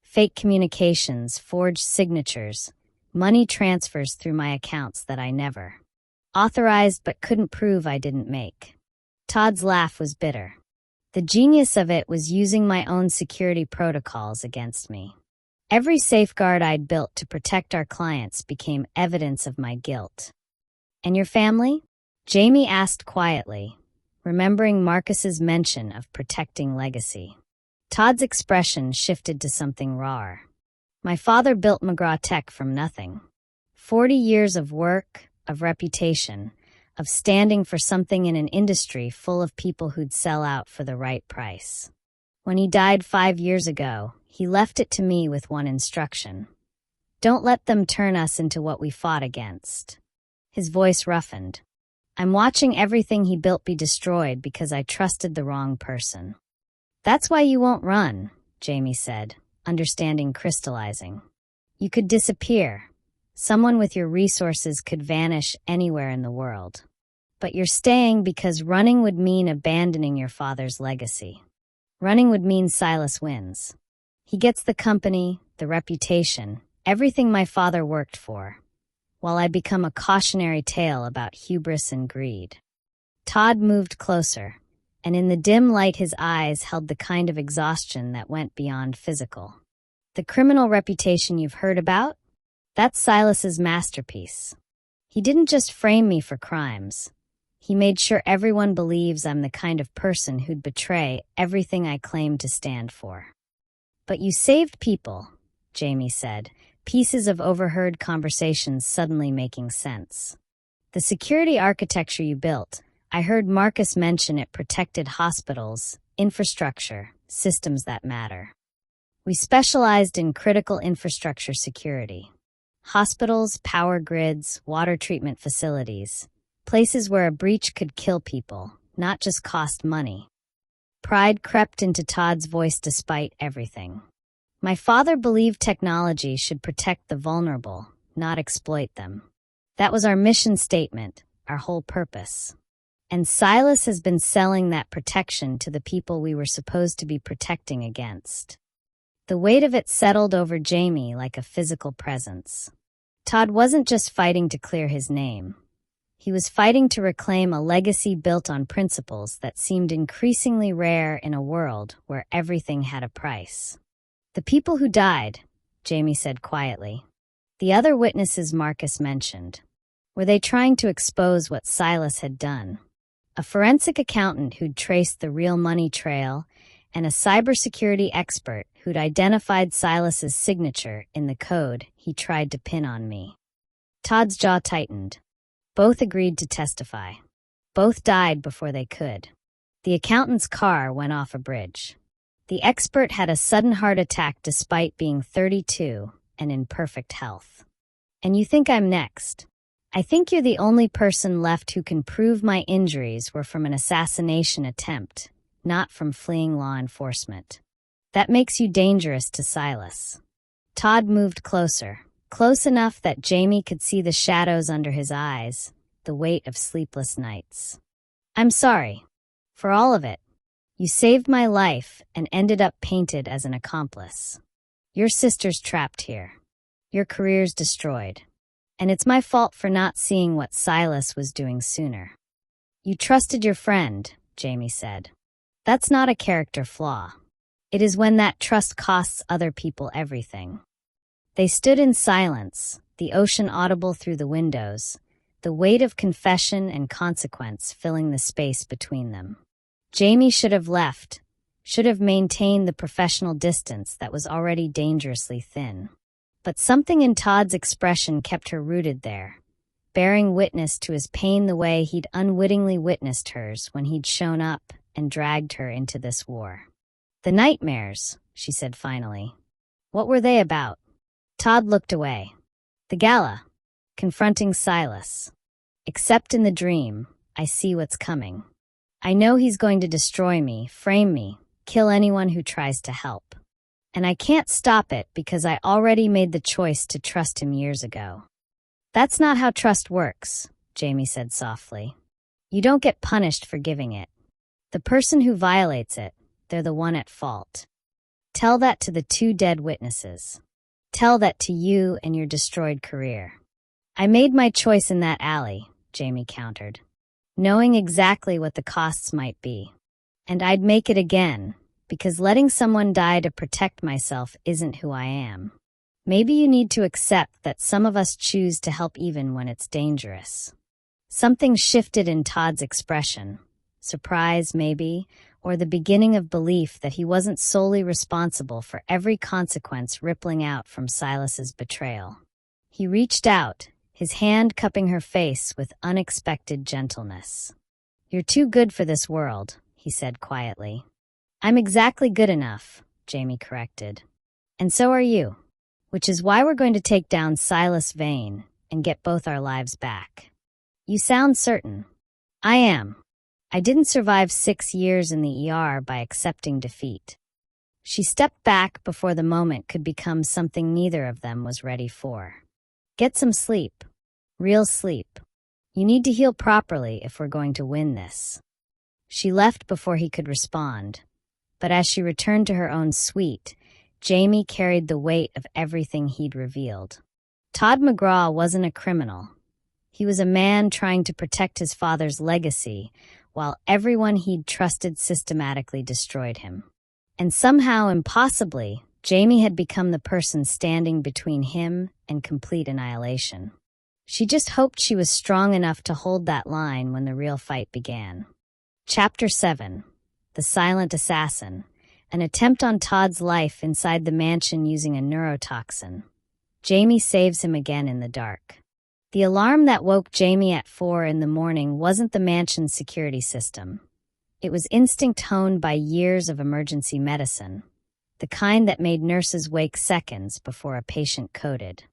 Fake communications, forged signatures, money transfers through my accounts that I never authorized but couldn't prove I didn't make. Todd's laugh was bitter. The genius of it was using my own security protocols against me. Every safeguard I'd built to protect our clients became evidence of my guilt. "And your family?" Jamie asked quietly, remembering Marcus's mention of protecting legacy. Todd's expression shifted to something raw. "My father built McGraw Tech from nothing. 40 years of work, of reputation, of standing for something in an industry full of people who'd sell out for the right price. When he died 5 years ago, he left it to me with one instruction. Don't let them turn us into what we fought against." His voice roughened. "I'm watching everything he built be destroyed because I trusted the wrong person." "That's why you won't run," Jamie said, understanding crystallizing. "You could disappear. Someone with your resources could vanish anywhere in the world. But you're staying because running would mean abandoning your father's legacy. Running would mean Silas wins. He gets the company, the reputation, everything my father worked for, while I become a cautionary tale about hubris and greed." Todd moved closer, and in the dim light his eyes held the kind of exhaustion that went beyond physical. "The criminal reputation you've heard about? That's Silas's masterpiece. He didn't just frame me for crimes. He made sure everyone believes I'm the kind of person who'd betray everything I claim to stand for." "But you saved people," Jamie said, pieces of overheard conversations suddenly making sense. "The security architecture you built, I heard Marcus mention it protected hospitals, infrastructure, systems that matter. We specialized in critical infrastructure security. Hospitals, power grids, water treatment facilities, places where a breach could kill people, not just cost money." Pride crept into Todd's voice despite everything. "My father believed technology should protect the vulnerable, not exploit them. That was our mission statement, our whole purpose. And Silas has been selling that protection to the people we were supposed to be protecting against. The weight of it settled over Jamie like a physical presence. Todd wasn't just fighting to clear his name. He was fighting to reclaim a legacy built on principles that seemed increasingly rare in a world where everything had a price. The people who died, Jamie said quietly. The other witnesses Marcus mentioned. Were they trying to expose what Silas had done? A forensic accountant who'd traced the real money trail, and a cybersecurity expert who'd identified Silas's signature in the code he tried to pin on me. Todd's jaw tightened. Both agreed to testify. Both died before they could. The accountant's car went off a bridge. The expert had a sudden heart attack despite being 32 and in perfect health. And you think I'm next? I think you're the only person left who can prove my injuries were from an assassination attempt, not from fleeing law enforcement. That makes you dangerous to Silas. Todd moved closer, close enough that Jamie could see the shadows under his eyes, the weight of sleepless nights. I'm sorry. For all of it. You saved my life and ended up painted as an accomplice. Your sister's trapped here. Your career's destroyed. And it's my fault for not seeing what Silas was doing sooner. You trusted your friend, Jamie said. That's not a character flaw. It is when that trust costs other people everything. They stood in silence, the ocean audible through the windows, the weight of confession and consequence filling the space between them. Jamie should have left, should have maintained the professional distance that was already dangerously thin. But something in Todd's expression kept her rooted there, bearing witness to his pain the way he'd unwittingly witnessed hers when he'd shown up and dragged her into this war. The nightmares, she said finally. What were they about? Todd looked away. The gala, confronting Silas. Except in the dream, I see what's coming. I know he's going to destroy me, frame me, kill anyone who tries to help. And I can't stop it because I already made the choice to trust him years ago. That's not how trust works, Jamie said softly. You don't get punished for giving it. The person who violates it, they're the one at fault. Tell that to the 2 dead witnesses. Tell that to you and your destroyed career. I made my choice in that alley, Jamie countered, knowing exactly what the costs might be. And I'd make it again, because letting someone die to protect myself isn't who I am. Maybe you need to accept that some of us choose to help even when it's dangerous. Something shifted in Todd's expression. Surprise, maybe, or the beginning of belief that he wasn't solely responsible for every consequence rippling out from Silas's betrayal. He reached out, his hand cupping her face with unexpected gentleness. You're too good for this world, he said quietly. I'm exactly good enough, Jamie corrected. And so are you. Which is why we're going to take down Silas Vane and get both our lives back. You sound certain. I am. I didn't survive 6 years in the ER by accepting defeat. She stepped back before the moment could become something neither of them was ready for. Get some sleep. Real sleep. You need to heal properly if we're going to win this. She left before he could respond. But as she returned to her own suite, Jamie carried the weight of everything he'd revealed. Todd McGraw wasn't a criminal. He was a man trying to protect his father's legacy, while everyone he'd trusted systematically destroyed him. And somehow, impossibly, Jamie had become the person standing between him and complete annihilation. She just hoped she was strong enough to hold that line when the real fight began. Chapter 7. The Silent Assassin, an attempt on Todd's life inside the mansion using a neurotoxin. Jamie saves him again in the dark. The alarm that woke Jamie at 4 in the morning wasn't the mansion's security system. It was instinct honed by years of emergency medicine, the kind that made nurses wake seconds before a patient coded.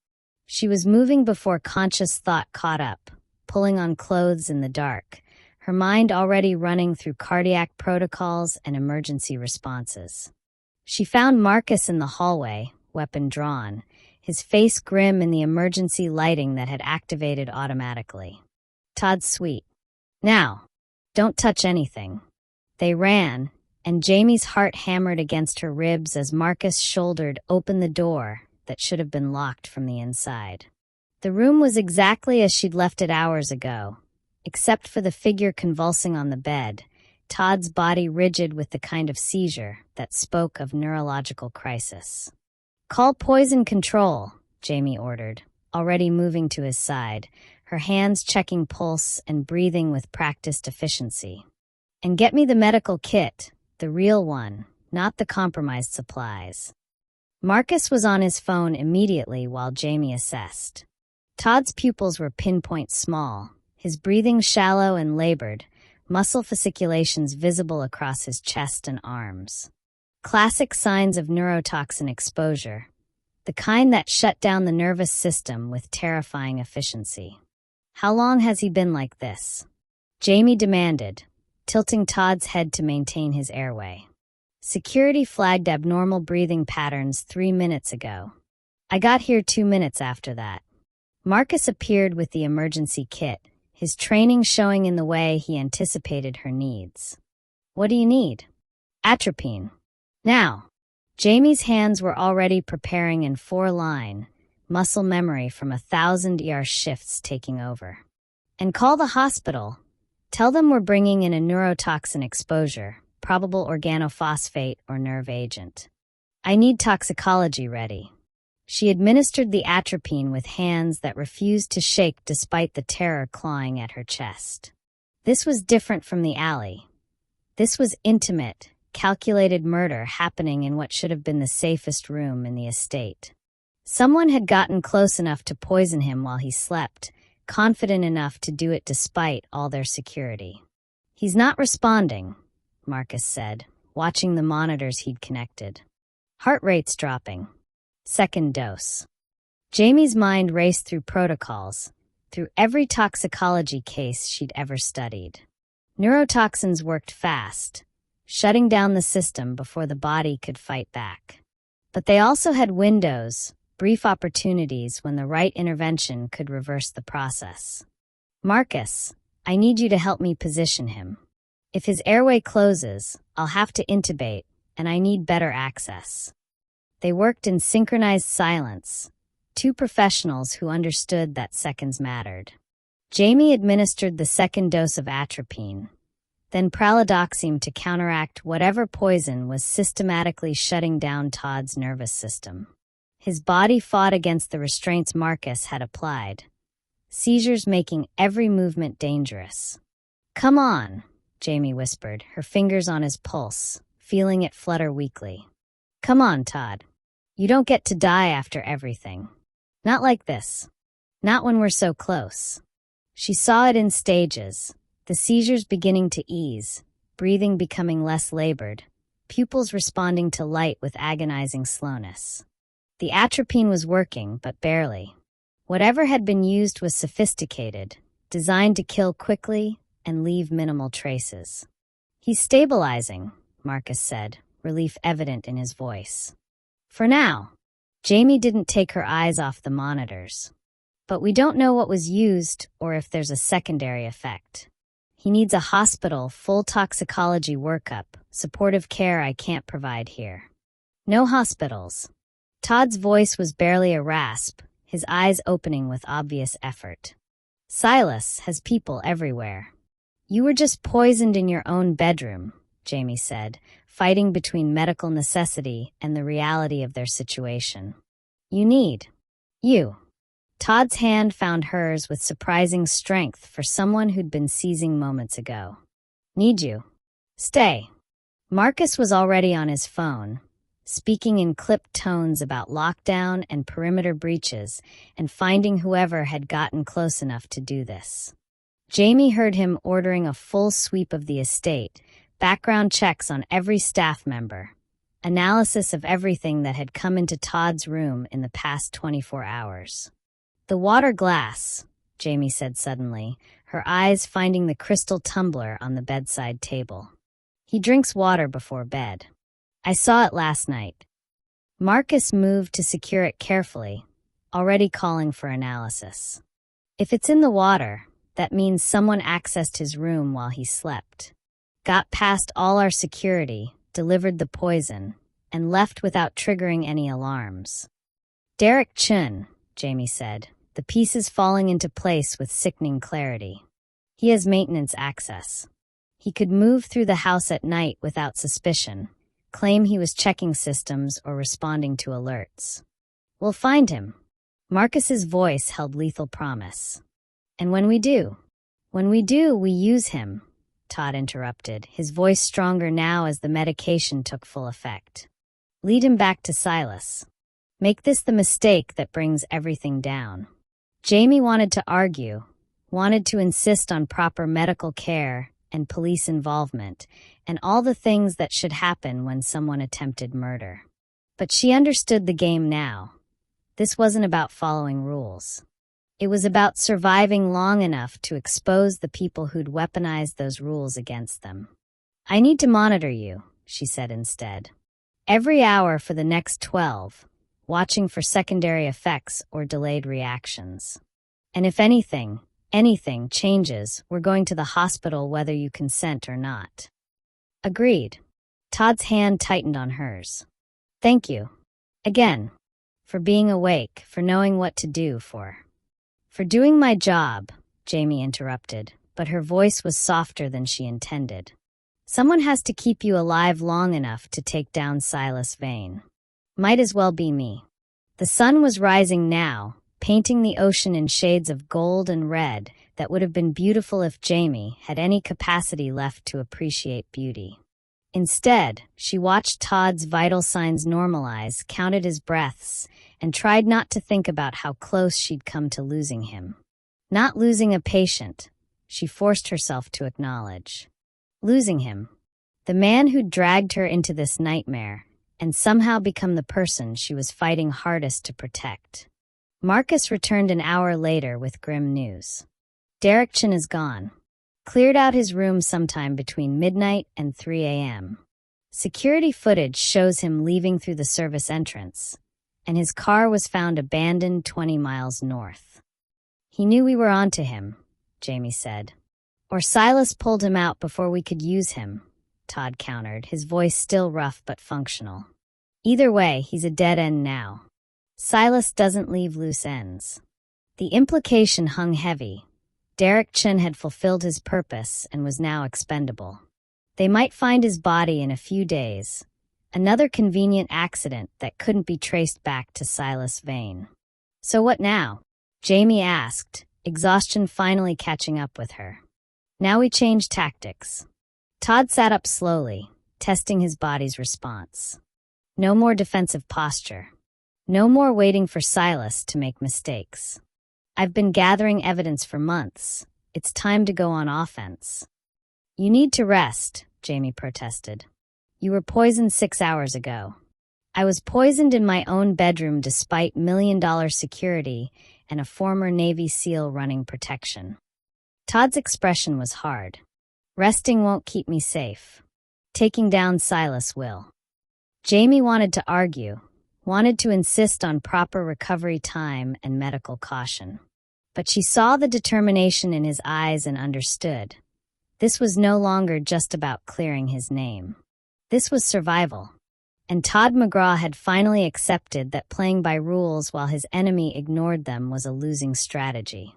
She was moving before conscious thought caught up, pulling on clothes in the dark, her mind already running through cardiac protocols and emergency responses. She found Marcus in the hallway, weapon drawn, his face grim in the emergency lighting that had activated automatically. Todd's sweet. Now, don't touch anything. They ran, and Jamie's heart hammered against her ribs as Marcus shouldered open the door that should have been locked from the inside. The room was exactly as she'd left it hours ago, except for the figure convulsing on the bed, Todd's body rigid with the kind of seizure that spoke of neurological crisis. "Call poison control," Jamie ordered, already moving to his side, her hands checking pulse and breathing with practiced efficiency. "And get me the medical kit, the real one, not the compromised supplies." Marcus was on his phone immediately while Jamie assessed. Todd's pupils were pinpoint small, his breathing shallow and labored, muscle fasciculations visible across his chest and arms. Classic signs of neurotoxin exposure, the kind that shut down the nervous system with terrifying efficiency. "How long has he been like this?" Jamie demanded, tilting Todd's head to maintain his airway. "Security flagged abnormal breathing patterns 3 minutes ago. I got here 2 minutes after that." Marcus appeared with the emergency kit, his training showing in the way he anticipated her needs. "What do you need?" "Atropine. Now." Jamie's hands were already preparing in 4-line, muscle memory from 1,000 ER shifts taking over. "And call the hospital. Tell them we're bringing in a neurotoxin exposure, probable organophosphate or nerve agent. I need toxicology ready." She administered the atropine with hands that refused to shake despite the terror clawing at her chest. This was different from the alley. This was intimate, calculated murder happening in what should have been the safest room in the estate. Someone had gotten close enough to poison him while he slept, confident enough to do it despite all their security. "He's not responding," Marcus said, watching the monitors he'd connected. "Heart rate's dropping. Second dose." Jamie's mind raced through protocols, through every toxicology case she'd ever studied. Neurotoxins worked fast, shutting down the system before the body could fight back. But they also had windows, brief opportunities when the right intervention could reverse the process. "Marcus, I need you to help me position him. If his airway closes, I'll have to intubate, and I need better access." They worked in synchronized silence, two professionals who understood that seconds mattered. Jamie administered the second dose of atropine, then pralidoxime to counteract whatever poison was systematically shutting down Todd's nervous system. His body fought against the restraints Marcus had applied, seizures making every movement dangerous. "Come on," Jamie whispered, her fingers on his pulse, feeling it flutter weakly. "Come on, Todd. You don't get to die after everything. Not like this. Not when we're so close." She saw it in stages, the seizures beginning to ease, breathing becoming less labored, pupils responding to light with agonizing slowness. The atropine was working, but barely. Whatever had been used was sophisticated, designed to kill quickly and leave minimal traces. "He's stabilizing," Marcus said, relief evident in his voice. "For now." Jamie didn't take her eyes off the monitors. "But we don't know what was used or if there's a secondary effect. He needs a hospital, full toxicology workup, supportive care I can't provide here." "No hospitals." Todd's voice was barely a rasp, his eyes opening with obvious effort. "Silas has people everywhere. You were just poisoned in your own bedroom," Jamie said, fighting between medical necessity and the reality of their situation. You. Todd's hand found hers with surprising strength for someone who'd been seizing moments ago. "Need you. Stay." Marcus was already on his phone, speaking in clipped tones about lockdown and perimeter breaches and finding whoever had gotten close enough to do this. Jamie heard him ordering a full sweep of the estate, background checks on every staff member, analysis of everything that had come into Todd's room in the past 24 hours. "The water glass," Jamie said suddenly, her eyes finding the crystal tumbler on the bedside table. "He drinks water before bed. I saw it last night." Marcus moved to secure it carefully, already calling for analysis. "If it's in the water, That means someone accessed his room while he slept. Got past all our security, delivered the poison, and left without triggering any alarms. Derek Chun, Jamie said, the pieces falling into place with sickening clarity. He has maintenance access. He could move through the house at night without suspicion, claim he was checking systems or responding to alerts. We'll find him. Marcus's voice held lethal promise. And when we do, we use him, Todd interrupted, his voice stronger now as the medication took full effect. Lead him back to Silas. Make this the mistake that brings everything down. Jamie wanted to argue, wanted to insist on proper medical care and police involvement, and all the things that should happen when someone attempted murder. But she understood the game now. This wasn't about following rules. It was about surviving long enough to expose the people who'd weaponized those rules against them. I need to monitor you, she said instead. Every hour for the next 12, watching for secondary effects or delayed reactions. And if anything changes, we're going to the hospital whether you consent or not. Agreed. Todd's hand tightened on hers. Thank you. Again. For being awake, for knowing what to do, for doing my job, Jamie interrupted, but her voice was softer than she intended. Someone has to keep you alive long enough to take down Silas Vane. Might as well be me. The sun was rising now, painting the ocean in shades of gold and red that would have been beautiful if Jamie had any capacity left to appreciate beauty. Instead, she watched Todd's vital signs normalize, counted his breaths, and tried not to think about how close she'd come to losing him. Not losing a patient, she forced herself to acknowledge. Losing him. The man who'd dragged her into this nightmare, and somehow become the person she was fighting hardest to protect. Marcus returned an hour later with grim news. Derek Chin is gone. Cleared out his room sometime between midnight and 3 a.m. Security footage shows him leaving through the service entrance, and his car was found abandoned 20 miles north. He knew we were onto him, Jamie said. Or Silas pulled him out before we could use him, Todd countered, his voice still rough but functional. Either way, he's a dead end now. Silas doesn't leave loose ends. The implication hung heavy. Derek Chin had fulfilled his purpose and was now expendable. They might find his body in a few days. Another convenient accident that couldn't be traced back to Silas Vane. So what now? Jamie asked, exhaustion finally catching up with her. Now we change tactics. Todd sat up slowly, testing his body's response. No more defensive posture. No more waiting for Silas to make mistakes. I've been gathering evidence for months. It's time to go on offense. You need to rest, Jamie protested. You were poisoned 6 hours ago. I was poisoned in my own bedroom despite million-dollar security and a former Navy SEAL running protection. Todd's expression was hard. Resting won't keep me safe. Taking down Silas will. Jamie wanted to argue, wanted to insist on proper recovery time and medical caution. But she saw the determination in his eyes and understood. This was no longer just about clearing his name. This was survival. And Todd McGraw had finally accepted that playing by rules while his enemy ignored them was a losing strategy.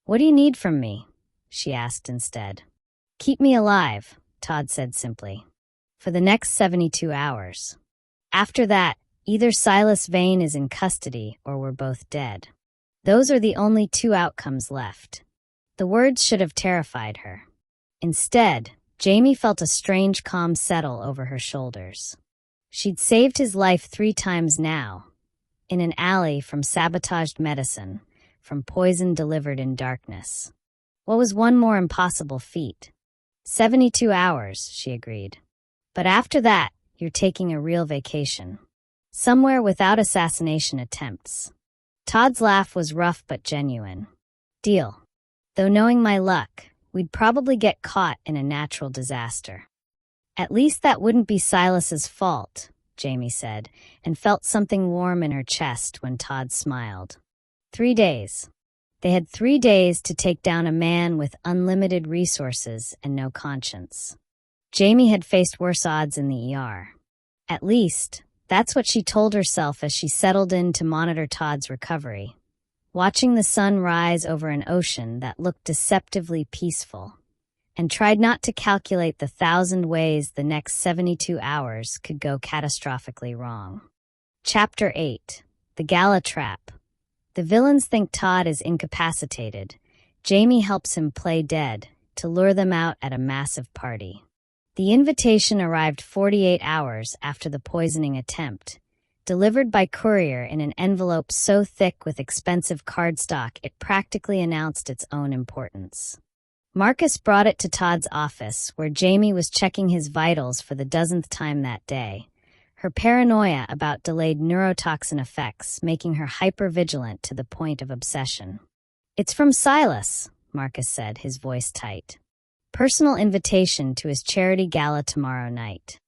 What do you need from me? She asked instead. Keep me alive, Todd said simply. For the next 72 hours. After that, either Silas Vane is in custody or we're both dead. Those are the only two outcomes left. The words should have terrified her. Instead, Jamie felt a strange calm settle over her shoulders. She'd saved his life 3 times now. In an alley, from sabotaged medicine, from poison delivered in darkness. What was one more impossible feat? 72 hours, she agreed. But after that, you're taking a real vacation. Somewhere without assassination attempts. Todd's laugh was rough but genuine. Deal. Though knowing my luck, we'd probably get caught in a natural disaster. At least that wouldn't be Silas's fault, Jamie said, and felt something warm in her chest when Todd smiled. 3 days. They had 3 days to take down a man with unlimited resources and no conscience. Jamie had faced worse odds in the ER. At least, that's what she told herself as she settled in to monitor Todd's recovery, watching the sun rise over an ocean that looked deceptively peaceful, and tried not to calculate the 1,000 ways the next 72 hours could go catastrophically wrong. Chapter 8. The Gala Trap. The villains think Todd is incapacitated. Jamie helps him play dead to lure them out at a massive party. The invitation arrived 48 hours after the poisoning attempt, delivered by courier in an envelope so thick with expensive cardstock it practically announced its own importance. Marcus brought it to Todd's office, where Jamie was checking his vitals for the dozenth time that day, her paranoia about delayed neurotoxin effects making her hypervigilant to the point of obsession. "It's from Silas," Marcus said, his voice tight. "Personal invitation to his charity gala tomorrow night.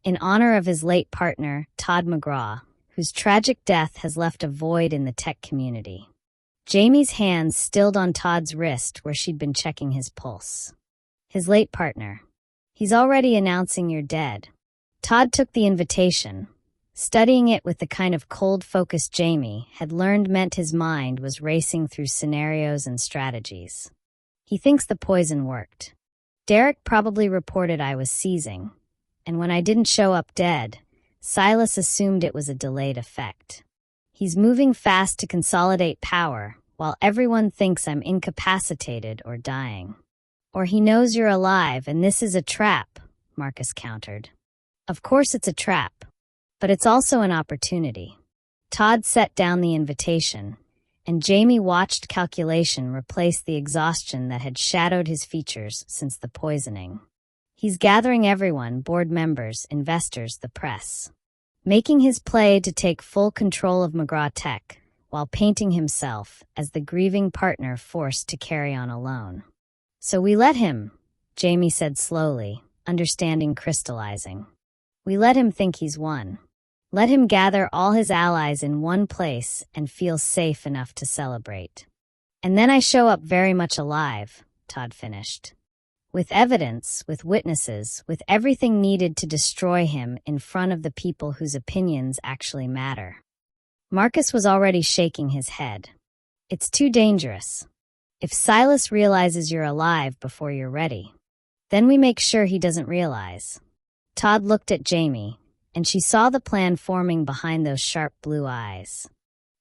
In honor of his late partner, Todd McGraw, whose tragic death has left a void in the tech community." Jamie's hands stilled on Todd's wrist where she'd been checking his pulse. "His late partner. He's already announcing you're dead." Todd took the invitation, studying it with the kind of cold focus Jamie had learned meant his mind was racing through scenarios and strategies. "He thinks the poison worked. Derek probably reported I was seizing, and when I didn't show up dead, Silas assumed it was a delayed effect. He's moving fast to consolidate power, while everyone thinks I'm incapacitated or dying. Or he knows you're alive and this is a trap," Marcus countered. "Of course it's a trap, but it's also an opportunity." Todd set down the invitation, and Jamie watched calculation replace the exhaustion that had shadowed his features since the poisoning. "He's gathering everyone, board members, investors, the press. Making his play to take full control of McGraw Tech, while painting himself as the grieving partner forced to carry on alone. So we let him," Jamie said slowly, understanding crystallizing. "We let him think he's won. Let him gather all his allies in one place and feel safe enough to celebrate. And then I show up very much alive," Todd finished. "With evidence, with witnesses, with everything needed to destroy him in front of the people whose opinions actually matter." Marcus was already shaking his head. "It's too dangerous. If Silas realizes you're alive before you're ready, then we make sure he doesn't realize." Todd looked at Jamie, and she saw the plan forming behind those sharp blue eyes.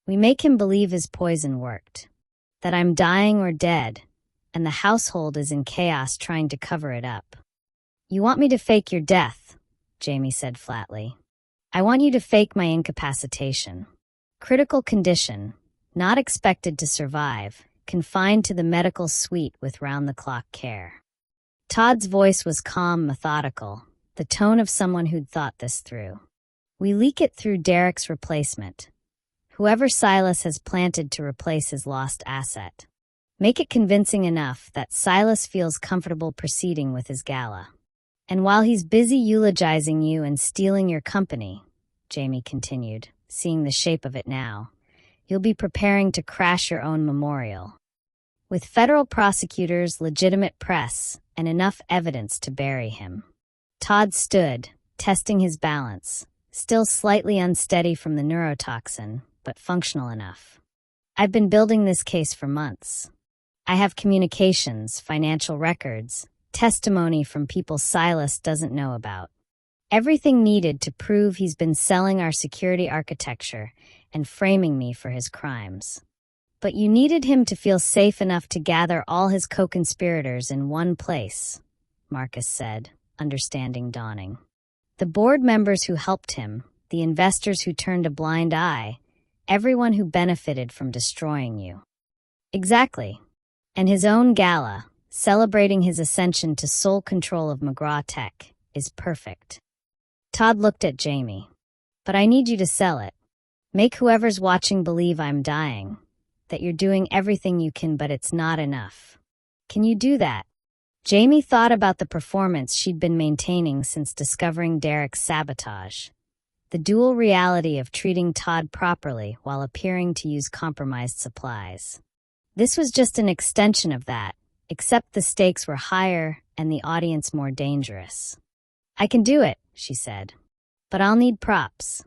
"We make him believe his poison worked, that I'm dying or dead, and the household is in chaos trying to cover it up." "You want me to fake your death," Jamie said flatly. "I want you to fake my incapacitation. Critical condition, not expected to survive, confined to the medical suite with round-the-clock care." Todd's voice was calm, methodical, the tone of someone who'd thought this through. "We leak it through Derek's replacement, whoever Silas has planted to replace his lost asset. Make it convincing enough that Silas feels comfortable proceeding with his gala. And while he's busy eulogizing you and stealing your company," Jamie continued, seeing the shape of it now, "you'll be preparing to crash your own memorial. With federal prosecutors, legitimate press, and enough evidence to bury him." Todd stood, testing his balance, still slightly unsteady from the neurotoxin, but functional enough. "I've been building this case for months. I have communications, financial records, testimony from people Silas doesn't know about. Everything needed to prove he's been selling our security architecture and framing me for his crimes. But you needed him to feel safe enough to gather all his co-conspirators in one place," Marcus said, understanding dawning. "The board members who helped him, the investors who turned a blind eye, everyone who benefited from destroying you." "Exactly. And his own gala, celebrating his ascension to sole control of McGraw Tech, is perfect." Todd looked at Jamie. "But I need you to sell it. Make whoever's watching believe I'm dying, that you're doing everything you can but it's not enough. Can you do that?" Jamie thought about the performance she'd been maintaining since discovering Derek's sabotage. The dual reality of treating Todd properly while appearing to use compromised supplies. This was just an extension of that, except the stakes were higher and the audience more dangerous. "I can do it," she said. "But I'll need props.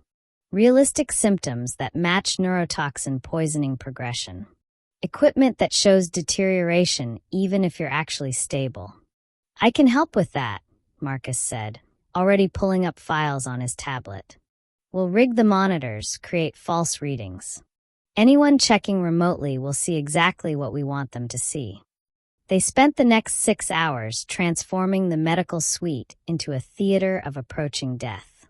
Realistic symptoms that match neurotoxin poisoning progression. Equipment that shows deterioration even if you're actually stable." "I can help with that," Marcus said, already pulling up files on his tablet. "We'll rig the monitors, create false readings. Anyone checking remotely will see exactly what we want them to see." They spent the next 6 hours transforming the medical suite into a theater of approaching death.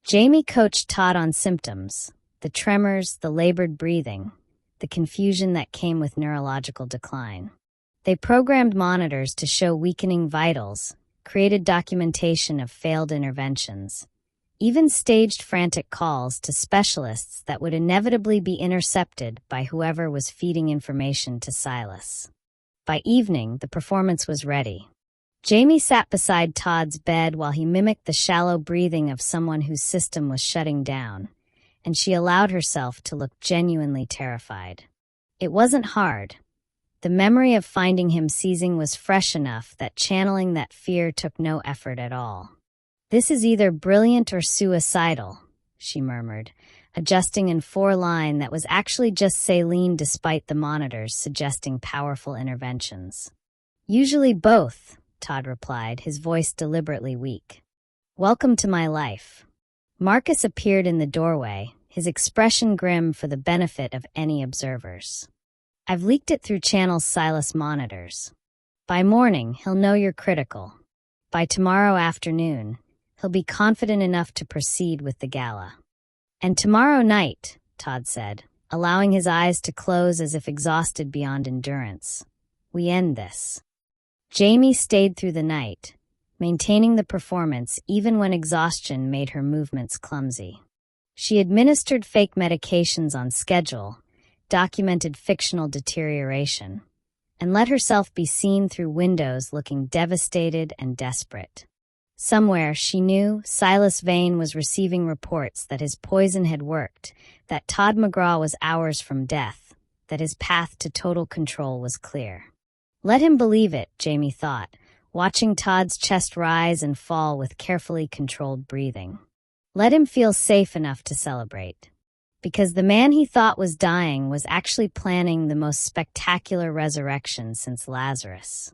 Jamie coached Todd on symptoms, the tremors, the labored breathing, the confusion that came with neurological decline. They programmed monitors to show weakening vitals, created documentation of failed interventions, even staged frantic calls to specialists that would inevitably be intercepted by whoever was feeding information to Silas. By evening, the performance was ready. Jamie sat beside Todd's bed while he mimicked the shallow breathing of someone whose system was shutting down, and she allowed herself to look genuinely terrified. It wasn't hard. The memory of finding him seizing was fresh enough that channeling that fear took no effort at all. "This is either brilliant or suicidal," she murmured, adjusting in 4-line that was actually just saline despite the monitors suggesting powerful interventions. "Usually both," Todd replied, his voice deliberately weak. "Welcome to my life." Marcus appeared in the doorway, his expression grim for the benefit of any observers. "I've leaked it through Channel's Silas monitors. By morning, he'll know you're critical. By tomorrow afternoon, he'll be confident enough to proceed with the gala." "And tomorrow night," Todd said, allowing his eyes to close as if exhausted beyond endurance, "we end this." Jamie stayed through the night, maintaining the performance even when exhaustion made her movements clumsy. She administered fake medications on schedule, documented fictional deterioration, and let herself be seen through windows looking devastated and desperate. Somewhere, she knew, Silas Vane was receiving reports that his poison had worked, that Todd McGraw was hours from death, that his path to total control was clear. Let him believe it, Jamie thought, watching Todd's chest rise and fall with carefully controlled breathing. Let him feel safe enough to celebrate. Because the man he thought was dying was actually planning the most spectacular resurrection since Lazarus.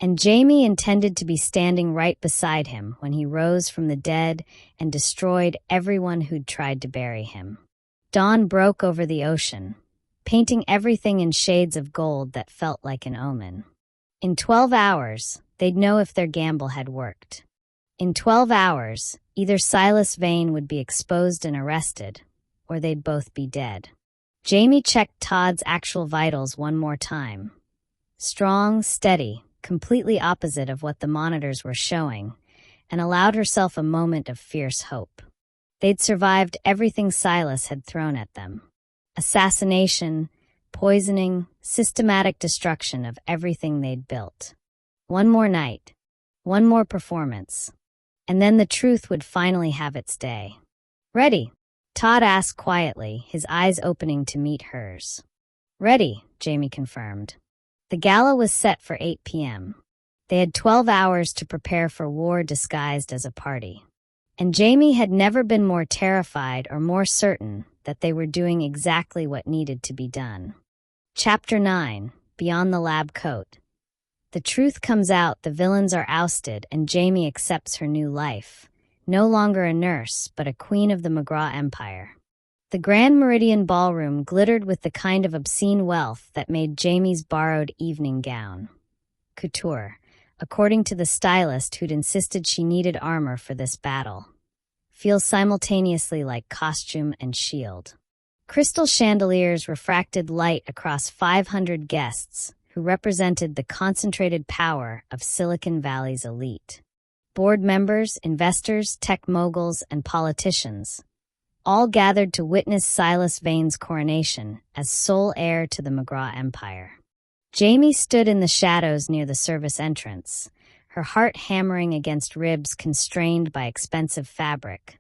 And Jamie intended to be standing right beside him when he rose from the dead and destroyed everyone who'd tried to bury him. Dawn broke over the ocean, painting everything in shades of gold that felt like an omen. In 12 hours, they'd know if their gamble had worked. In 12 hours, either Silas Vane would be exposed and arrested, or they'd both be dead. Jamie checked Todd's actual vitals one more time. Strong, steady, completely opposite of what the monitors were showing, and allowed herself a moment of fierce hope. They'd survived everything Silas had thrown at them. Assassination, poisoning, systematic destruction of everything they'd built. One more night, one more performance, and then the truth would finally have its day. "Ready?" Todd asked quietly, his eyes opening to meet hers. "Ready," Jamie confirmed. The gala was set for 8 p.m. They had 12 hours to prepare for war disguised as a party. And Jamie had never been more terrified or more certain that they were doing exactly what needed to be done. Chapter 9, Beyond the Lab Coat. The truth comes out, the villains are ousted, and Jamie accepts her new life. No longer a nurse, but a queen of the McGraw Empire. The Grand Meridian Ballroom glittered with the kind of obscene wealth that made Jamie's borrowed evening gown couture, according to the stylist who'd insisted she needed armor for this battle, feel simultaneously like costume and shield. Crystal chandeliers refracted light across 500 guests, who represented the concentrated power of Silicon Valley's elite. Board members, investors, tech moguls, and politicians, all gathered to witness Silas Vane's coronation as sole heir to the McGraw Empire. Jamie stood in the shadows near the service entrance, her heart hammering against ribs constrained by expensive fabric,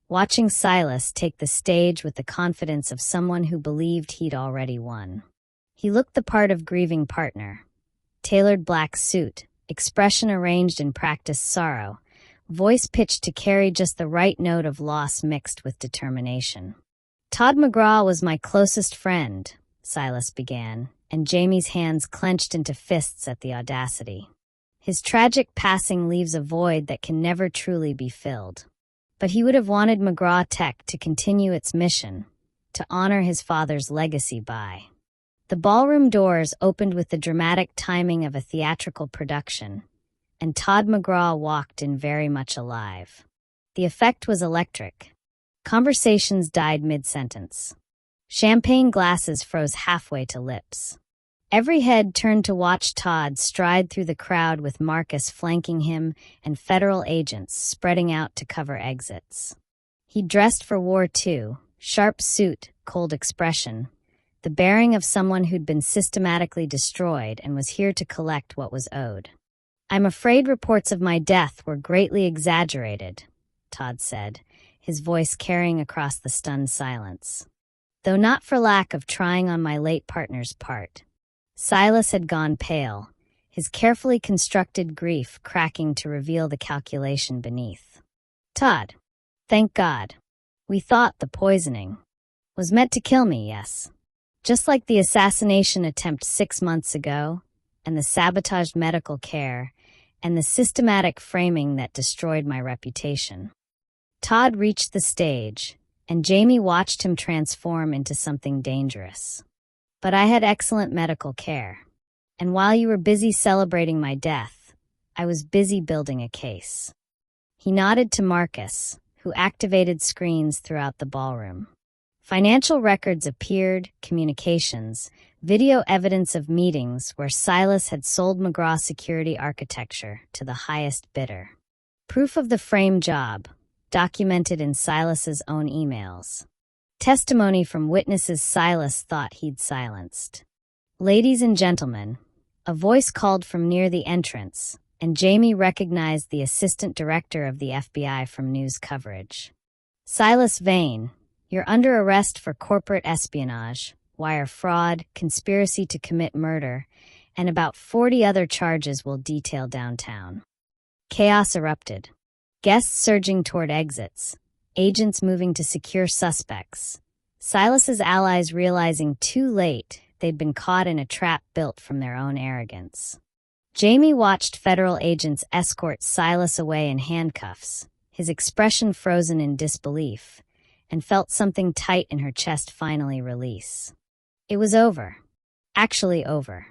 watching Silas take the stage with the confidence of someone who believed he'd already won. He looked the part of grieving partner. Tailored black suit, expression arranged in practiced sorrow, voice pitched to carry just the right note of loss mixed with determination. Todd McGraw was my closest friend, Silas began, and Jamie's hands clenched into fists at the audacity. His tragic passing leaves a void that can never truly be filled. But he would have wanted McGraw Tech to continue its mission, to honor his father's legacy by. The ballroom doors opened with the dramatic timing of a theatrical production, and Todd McGraw walked in very much alive. The effect was electric. Conversations died mid-sentence. Champagne glasses froze halfway to lips. Every head turned to watch Todd stride through the crowd with Marcus flanking him and federal agents spreading out to cover exits. He dressed for war too, sharp suit, cold expression, the bearing of someone who'd been systematically destroyed and was here to collect what was owed. "I'm afraid reports of my death were greatly exaggerated," Todd said, his voice carrying across the stunned silence. Though not for lack of trying on my late partner's part. Silas had gone pale, his carefully constructed grief cracking to reveal the calculation beneath. "Todd, thank God. We thought the poisoning was meant to kill me, yes. Just like the assassination attempt 6 months ago, and the sabotaged medical care, and the systematic framing that destroyed my reputation." Todd reached the stage, and Jamie watched him transform into something dangerous. "But I had excellent medical care. And while you were busy celebrating my death, I was busy building a case." He nodded to Marcus, who activated screens throughout the ballroom. Financial records appeared, communications, video evidence of meetings where Silas had sold McGraw security architecture to the highest bidder. Proof of the frame job, documented in Silas's own emails. Testimony from witnesses Silas thought he'd silenced. "Ladies and gentlemen," a voice called from near the entrance, and Jamie recognized the assistant director of the FBI from news coverage. "Silas Vane, you're under arrest for corporate espionage, wire fraud, conspiracy to commit murder, and about 40 other charges we'll detail downtown." Chaos erupted. Guests surging toward exits, agents moving to secure suspects. Silas's allies realizing too late they'd been caught in a trap built from their own arrogance. Jamie watched federal agents escort Silas away in handcuffs, his expression frozen in disbelief, and felt something tight in her chest finally release. It was over. Actually over.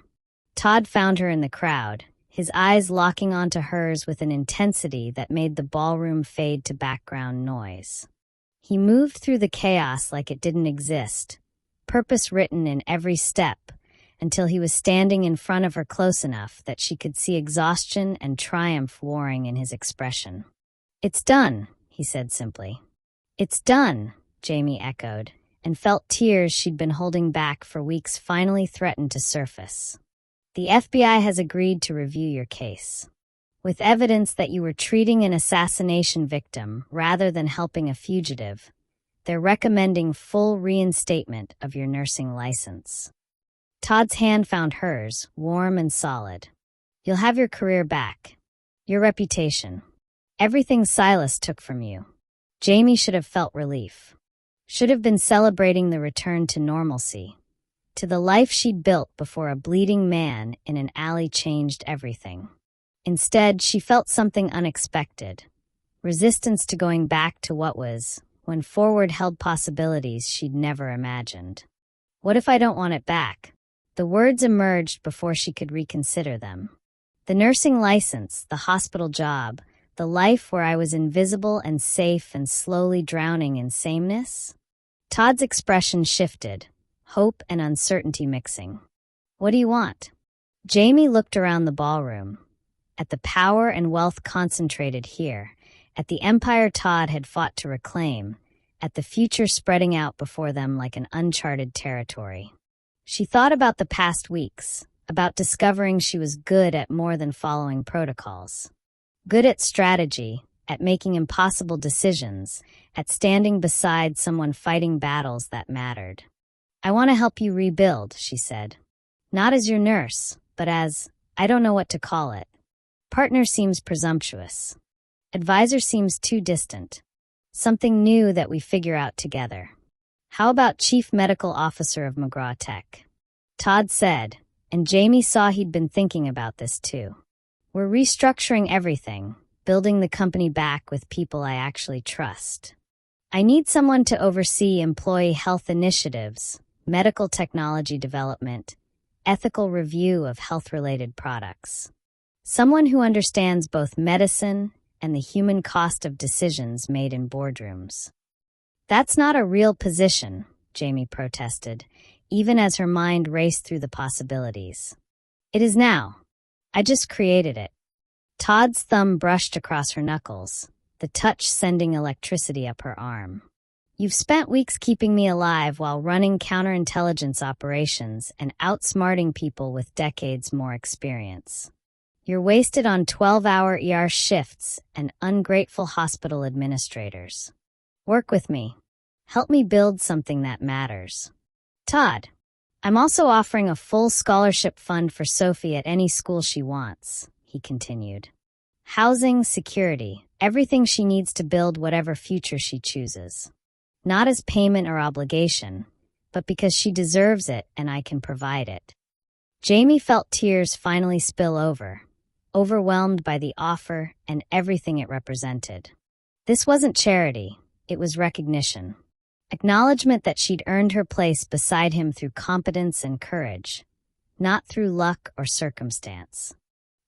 Todd found her in the crowd, his eyes locking onto hers with an intensity that made the ballroom fade to background noise. He moved through the chaos like it didn't exist, purpose written in every step, until he was standing in front of her close enough that she could see exhaustion and triumph warring in his expression. "It's done," he said simply. "It's done," Jamie echoed, and felt tears she'd been holding back for weeks finally threatened to surface. "The FBI has agreed to review your case. With evidence that you were treating an assassination victim rather than helping a fugitive, they're recommending full reinstatement of your nursing license." Todd's hand found hers, warm and solid. "You'll have your career back. Your reputation. Everything Silas took from you." Jamie should have felt relief. Should have been celebrating the return to normalcy. To the life she'd built before a bleeding man in an alley changed everything. Instead, she felt something unexpected. Resistance to going back to what was, when forward held possibilities she'd never imagined. "What if I don't want it back?" The words emerged before she could reconsider them. "The nursing license, the hospital job, the life where I was invisible and safe and slowly drowning in sameness?" Todd's expression shifted, hope and uncertainty mixing. "What do you want?" Jamie looked around the ballroom, at the power and wealth concentrated here, at the empire Todd had fought to reclaim, at the future spreading out before them like an uncharted territory. She thought about the past weeks, about discovering she was good at more than following protocols. Good at strategy, at making impossible decisions, at standing beside someone fighting battles that mattered. "I want to help you rebuild," she said. Not as your nurse, but as, I don't know what to call it. Partner seems presumptuous. Advisor seems too distant. Something new that we figure out together. How about Chief Medical Officer of McGraw Tech? Todd said, and Jamie saw he'd been thinking about this too. We're restructuring everything, building the company back with people I actually trust. I need someone to oversee employee health initiatives, medical technology development, ethical review of health-related products. Someone who understands both medicine and the human cost of decisions made in boardrooms. That's not a real position, Jamie protested, even as her mind raced through the possibilities. It is now. I just created it. Todd's thumb brushed across her knuckles, the touch sending electricity up her arm. You've spent weeks keeping me alive while running counterintelligence operations and outsmarting people with decades more experience. You're wasted on 12-hour ER shifts and ungrateful hospital administrators. Work with me. Help me build something that matters. Todd, I'm also offering a full scholarship fund for Sophie at any school she wants, he continued. Housing, security, everything she needs to build whatever future she chooses. Not as payment or obligation, but because she deserves it and I can provide it. Jamie felt tears finally spill over, overwhelmed by the offer and everything it represented. This wasn't charity, it was recognition. Acknowledgement that she'd earned her place beside him through competence and courage, not through luck or circumstance.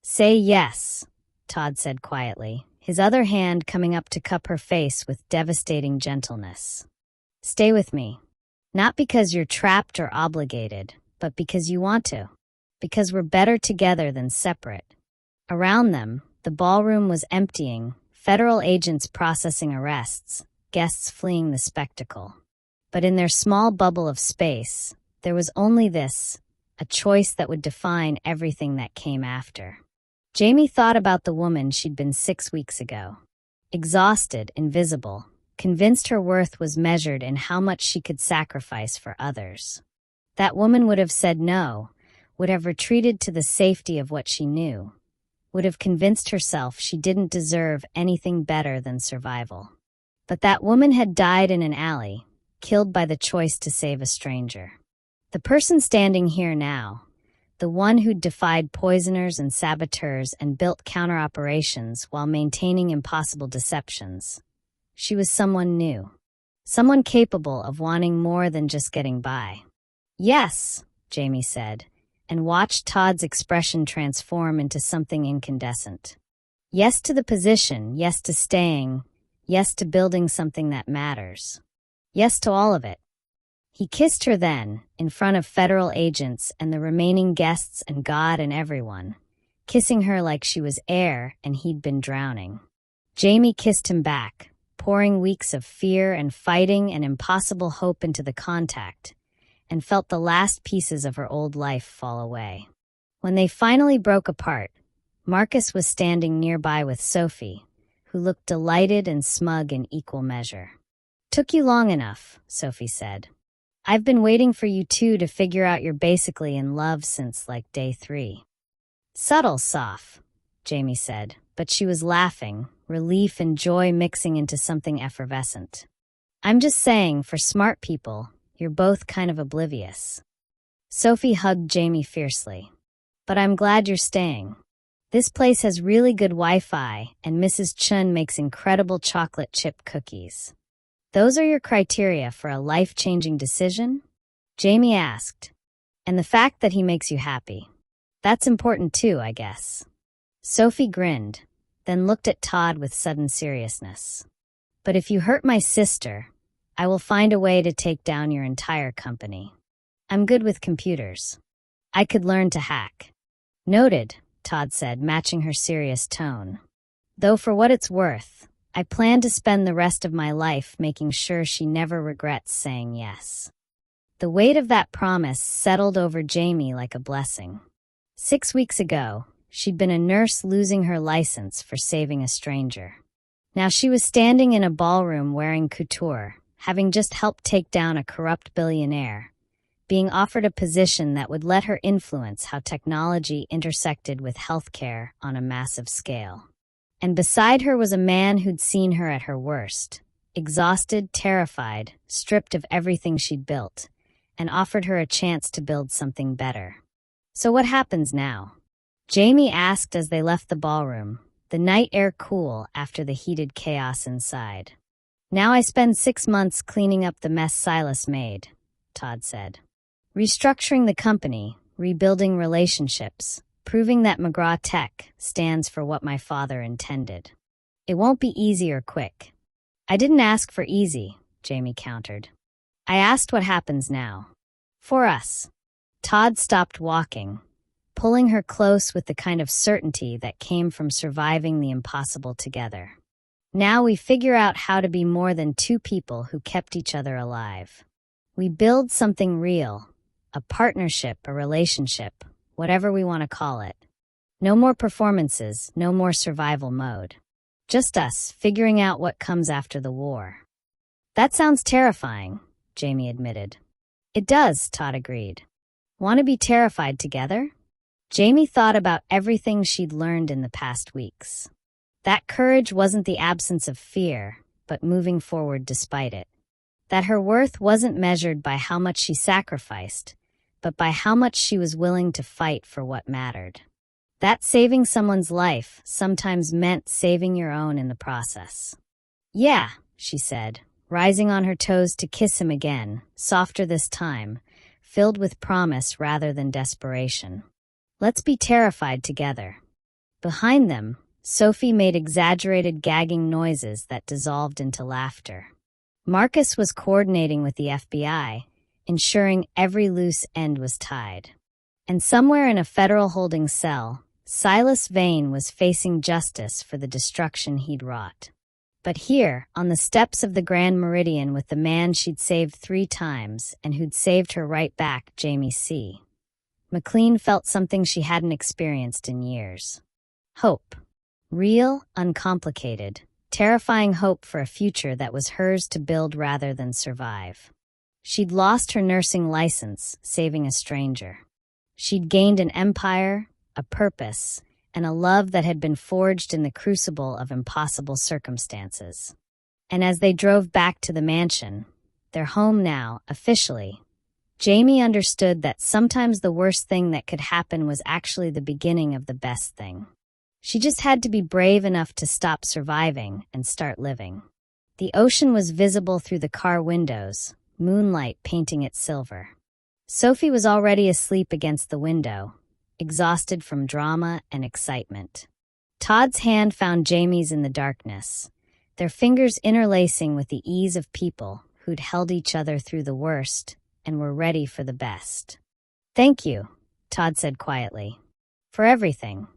Say yes, Todd said quietly, his other hand coming up to cup her face with devastating gentleness. Stay with me. Not because you're trapped or obligated, but because you want to. Because we're better together than separate. Around them, the ballroom was emptying, federal agents processing arrests, guests fleeing the spectacle. But in their small bubble of space, there was only this, a choice that would define everything that came after. Jamie thought about the woman she'd been 6 weeks ago. Exhausted, invisible, convinced her worth was measured in how much she could sacrifice for others. That woman would have said no, would have retreated to the safety of what she knew, would have convinced herself she didn't deserve anything better than survival. But that woman had died in an alley, killed by the choice to save a stranger. The person standing here now, the one who'd defied poisoners and saboteurs and built counter-operations while maintaining impossible deceptions. She was someone new. Someone capable of wanting more than just getting by. Yes, Jamie said, and watched Todd's expression transform into something incandescent. Yes to the position, yes to staying, yes to building something that matters. Yes to all of it. He kissed her then, in front of federal agents and the remaining guests and God and everyone, kissing her like she was air and he'd been drowning. Jamie kissed him back, pouring weeks of fear and fighting and impossible hope into the contact, and felt the last pieces of her old life fall away. When they finally broke apart, Marcus was standing nearby with Sophie, who looked delighted and smug in equal measure. Took you long enough, Sophie said. I've been waiting for you two to figure out you're basically in love since like day 3. Subtle, Soph, Jamie said, but she was laughing, relief and joy mixing into something effervescent. I'm just saying, for smart people, you're both kind of oblivious. Sophie hugged Jamie fiercely. But I'm glad you're staying. This place has really good Wi-Fi, and Mrs. Chun makes incredible chocolate chip cookies. Those are your criteria for a life-changing decision? Jamie asked. And the fact that he makes you happy. That's important too, I guess. Sophie grinned, then looked at Todd with sudden seriousness. But if you hurt my sister, I will find a way to take down your entire company. I'm good with computers. I could learn to hack. Noted, Todd said, matching her serious tone. Though for what it's worth, I plan to spend the rest of my life making sure she never regrets saying yes. The weight of that promise settled over Jamie like a blessing. 6 weeks ago, she'd been a nurse losing her license for saving a stranger. Now she was standing in a ballroom wearing couture, having just helped take down a corrupt billionaire, being offered a position that would let her influence how technology intersected with healthcare on a massive scale. And beside her was a man who'd seen her at her worst, exhausted, terrified, stripped of everything she'd built, and offered her a chance to build something better. "So what happens now?" Jamie asked as they left the ballroom, the night air cool after the heated chaos inside. "Now I spend 6 months cleaning up the mess Silas made," Todd said. "Restructuring the company, rebuilding relationships, proving that McGraw Tech stands for what my father intended. It won't be easy or quick." "I didn't ask for easy," Jamie countered. "I asked what happens now. For us." Todd stopped walking, pulling her close with the kind of certainty that came from surviving the impossible together. "Now we figure out how to be more than two people who kept each other alive. We build something real, a partnership, a relationship, whatever we want to call it. No more performances, no more survival mode. Just us figuring out what comes after the war." "That sounds terrifying," Jamie admitted. "It does," Todd agreed. "Want to be terrified together?" Jamie thought about everything she'd learned in the past weeks. That courage wasn't the absence of fear, but moving forward despite it. That her worth wasn't measured by how much she sacrificed, but by how much she was willing to fight for what mattered. That saving someone's life sometimes meant saving your own in the process. "Yeah," she said, rising on her toes to kiss him again, softer this time, filled with promise rather than desperation. "Let's be terrified together." Behind them, Sophie made exaggerated gagging noises that dissolved into laughter. Marcus was coordinating with the FBI, ensuring every loose end was tied. And somewhere in a federal holding cell, Silas Vane was facing justice for the destruction he'd wrought. But here, on the steps of the Grand Meridian with the man she'd saved 3 times and who'd saved her right back, Jamie C., McLean felt something she hadn't experienced in years. Hope. Real, uncomplicated, terrifying hope for a future that was hers to build rather than survive. She'd lost her nursing license, saving a stranger. She'd gained an empire, a purpose, and a love that had been forged in the crucible of impossible circumstances. And as they drove back to the mansion, their home now, officially, Jamie understood that sometimes the worst thing that could happen was actually the beginning of the best thing. She just had to be brave enough to stop surviving and start living. The ocean was visible through the car windows, moonlight painting it silver. Sophie was already asleep against the window, exhausted from drama and excitement. Todd's hand found Jamie's in the darkness, their fingers interlacing with the ease of people who'd held each other through the worst and were ready for the best. "Thank you," Todd said quietly. "For everything.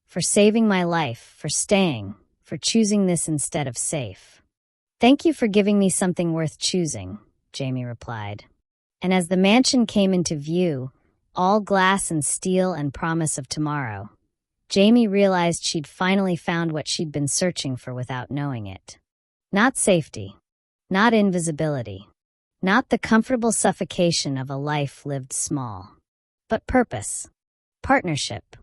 For saving my life, for staying, for choosing this instead of safe." "Thank you for giving me something worth choosing," Jamie replied. And as the mansion came into view, all glass and steel and promise of tomorrow, Jamie realized she'd finally found what she'd been searching for without knowing it. Not safety. Not invisibility. Not the comfortable suffocation of a life lived small. But purpose. Partnership.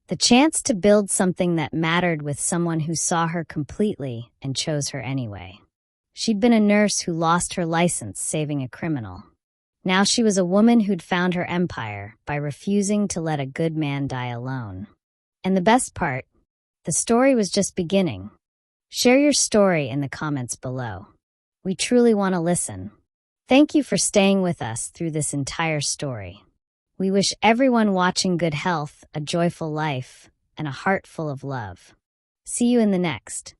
The chance to build something that mattered with someone who saw her completely and chose her anyway. She'd been a nurse who lost her license saving a criminal. Now she was a woman who'd found her empire by refusing to let a good man die alone. And the best part, the story was just beginning. Share your story in the comments below. We truly want to listen. Thank you for staying with us through this entire story. We wish everyone watching good health, a joyful life, and a heart full of love. See you in the next.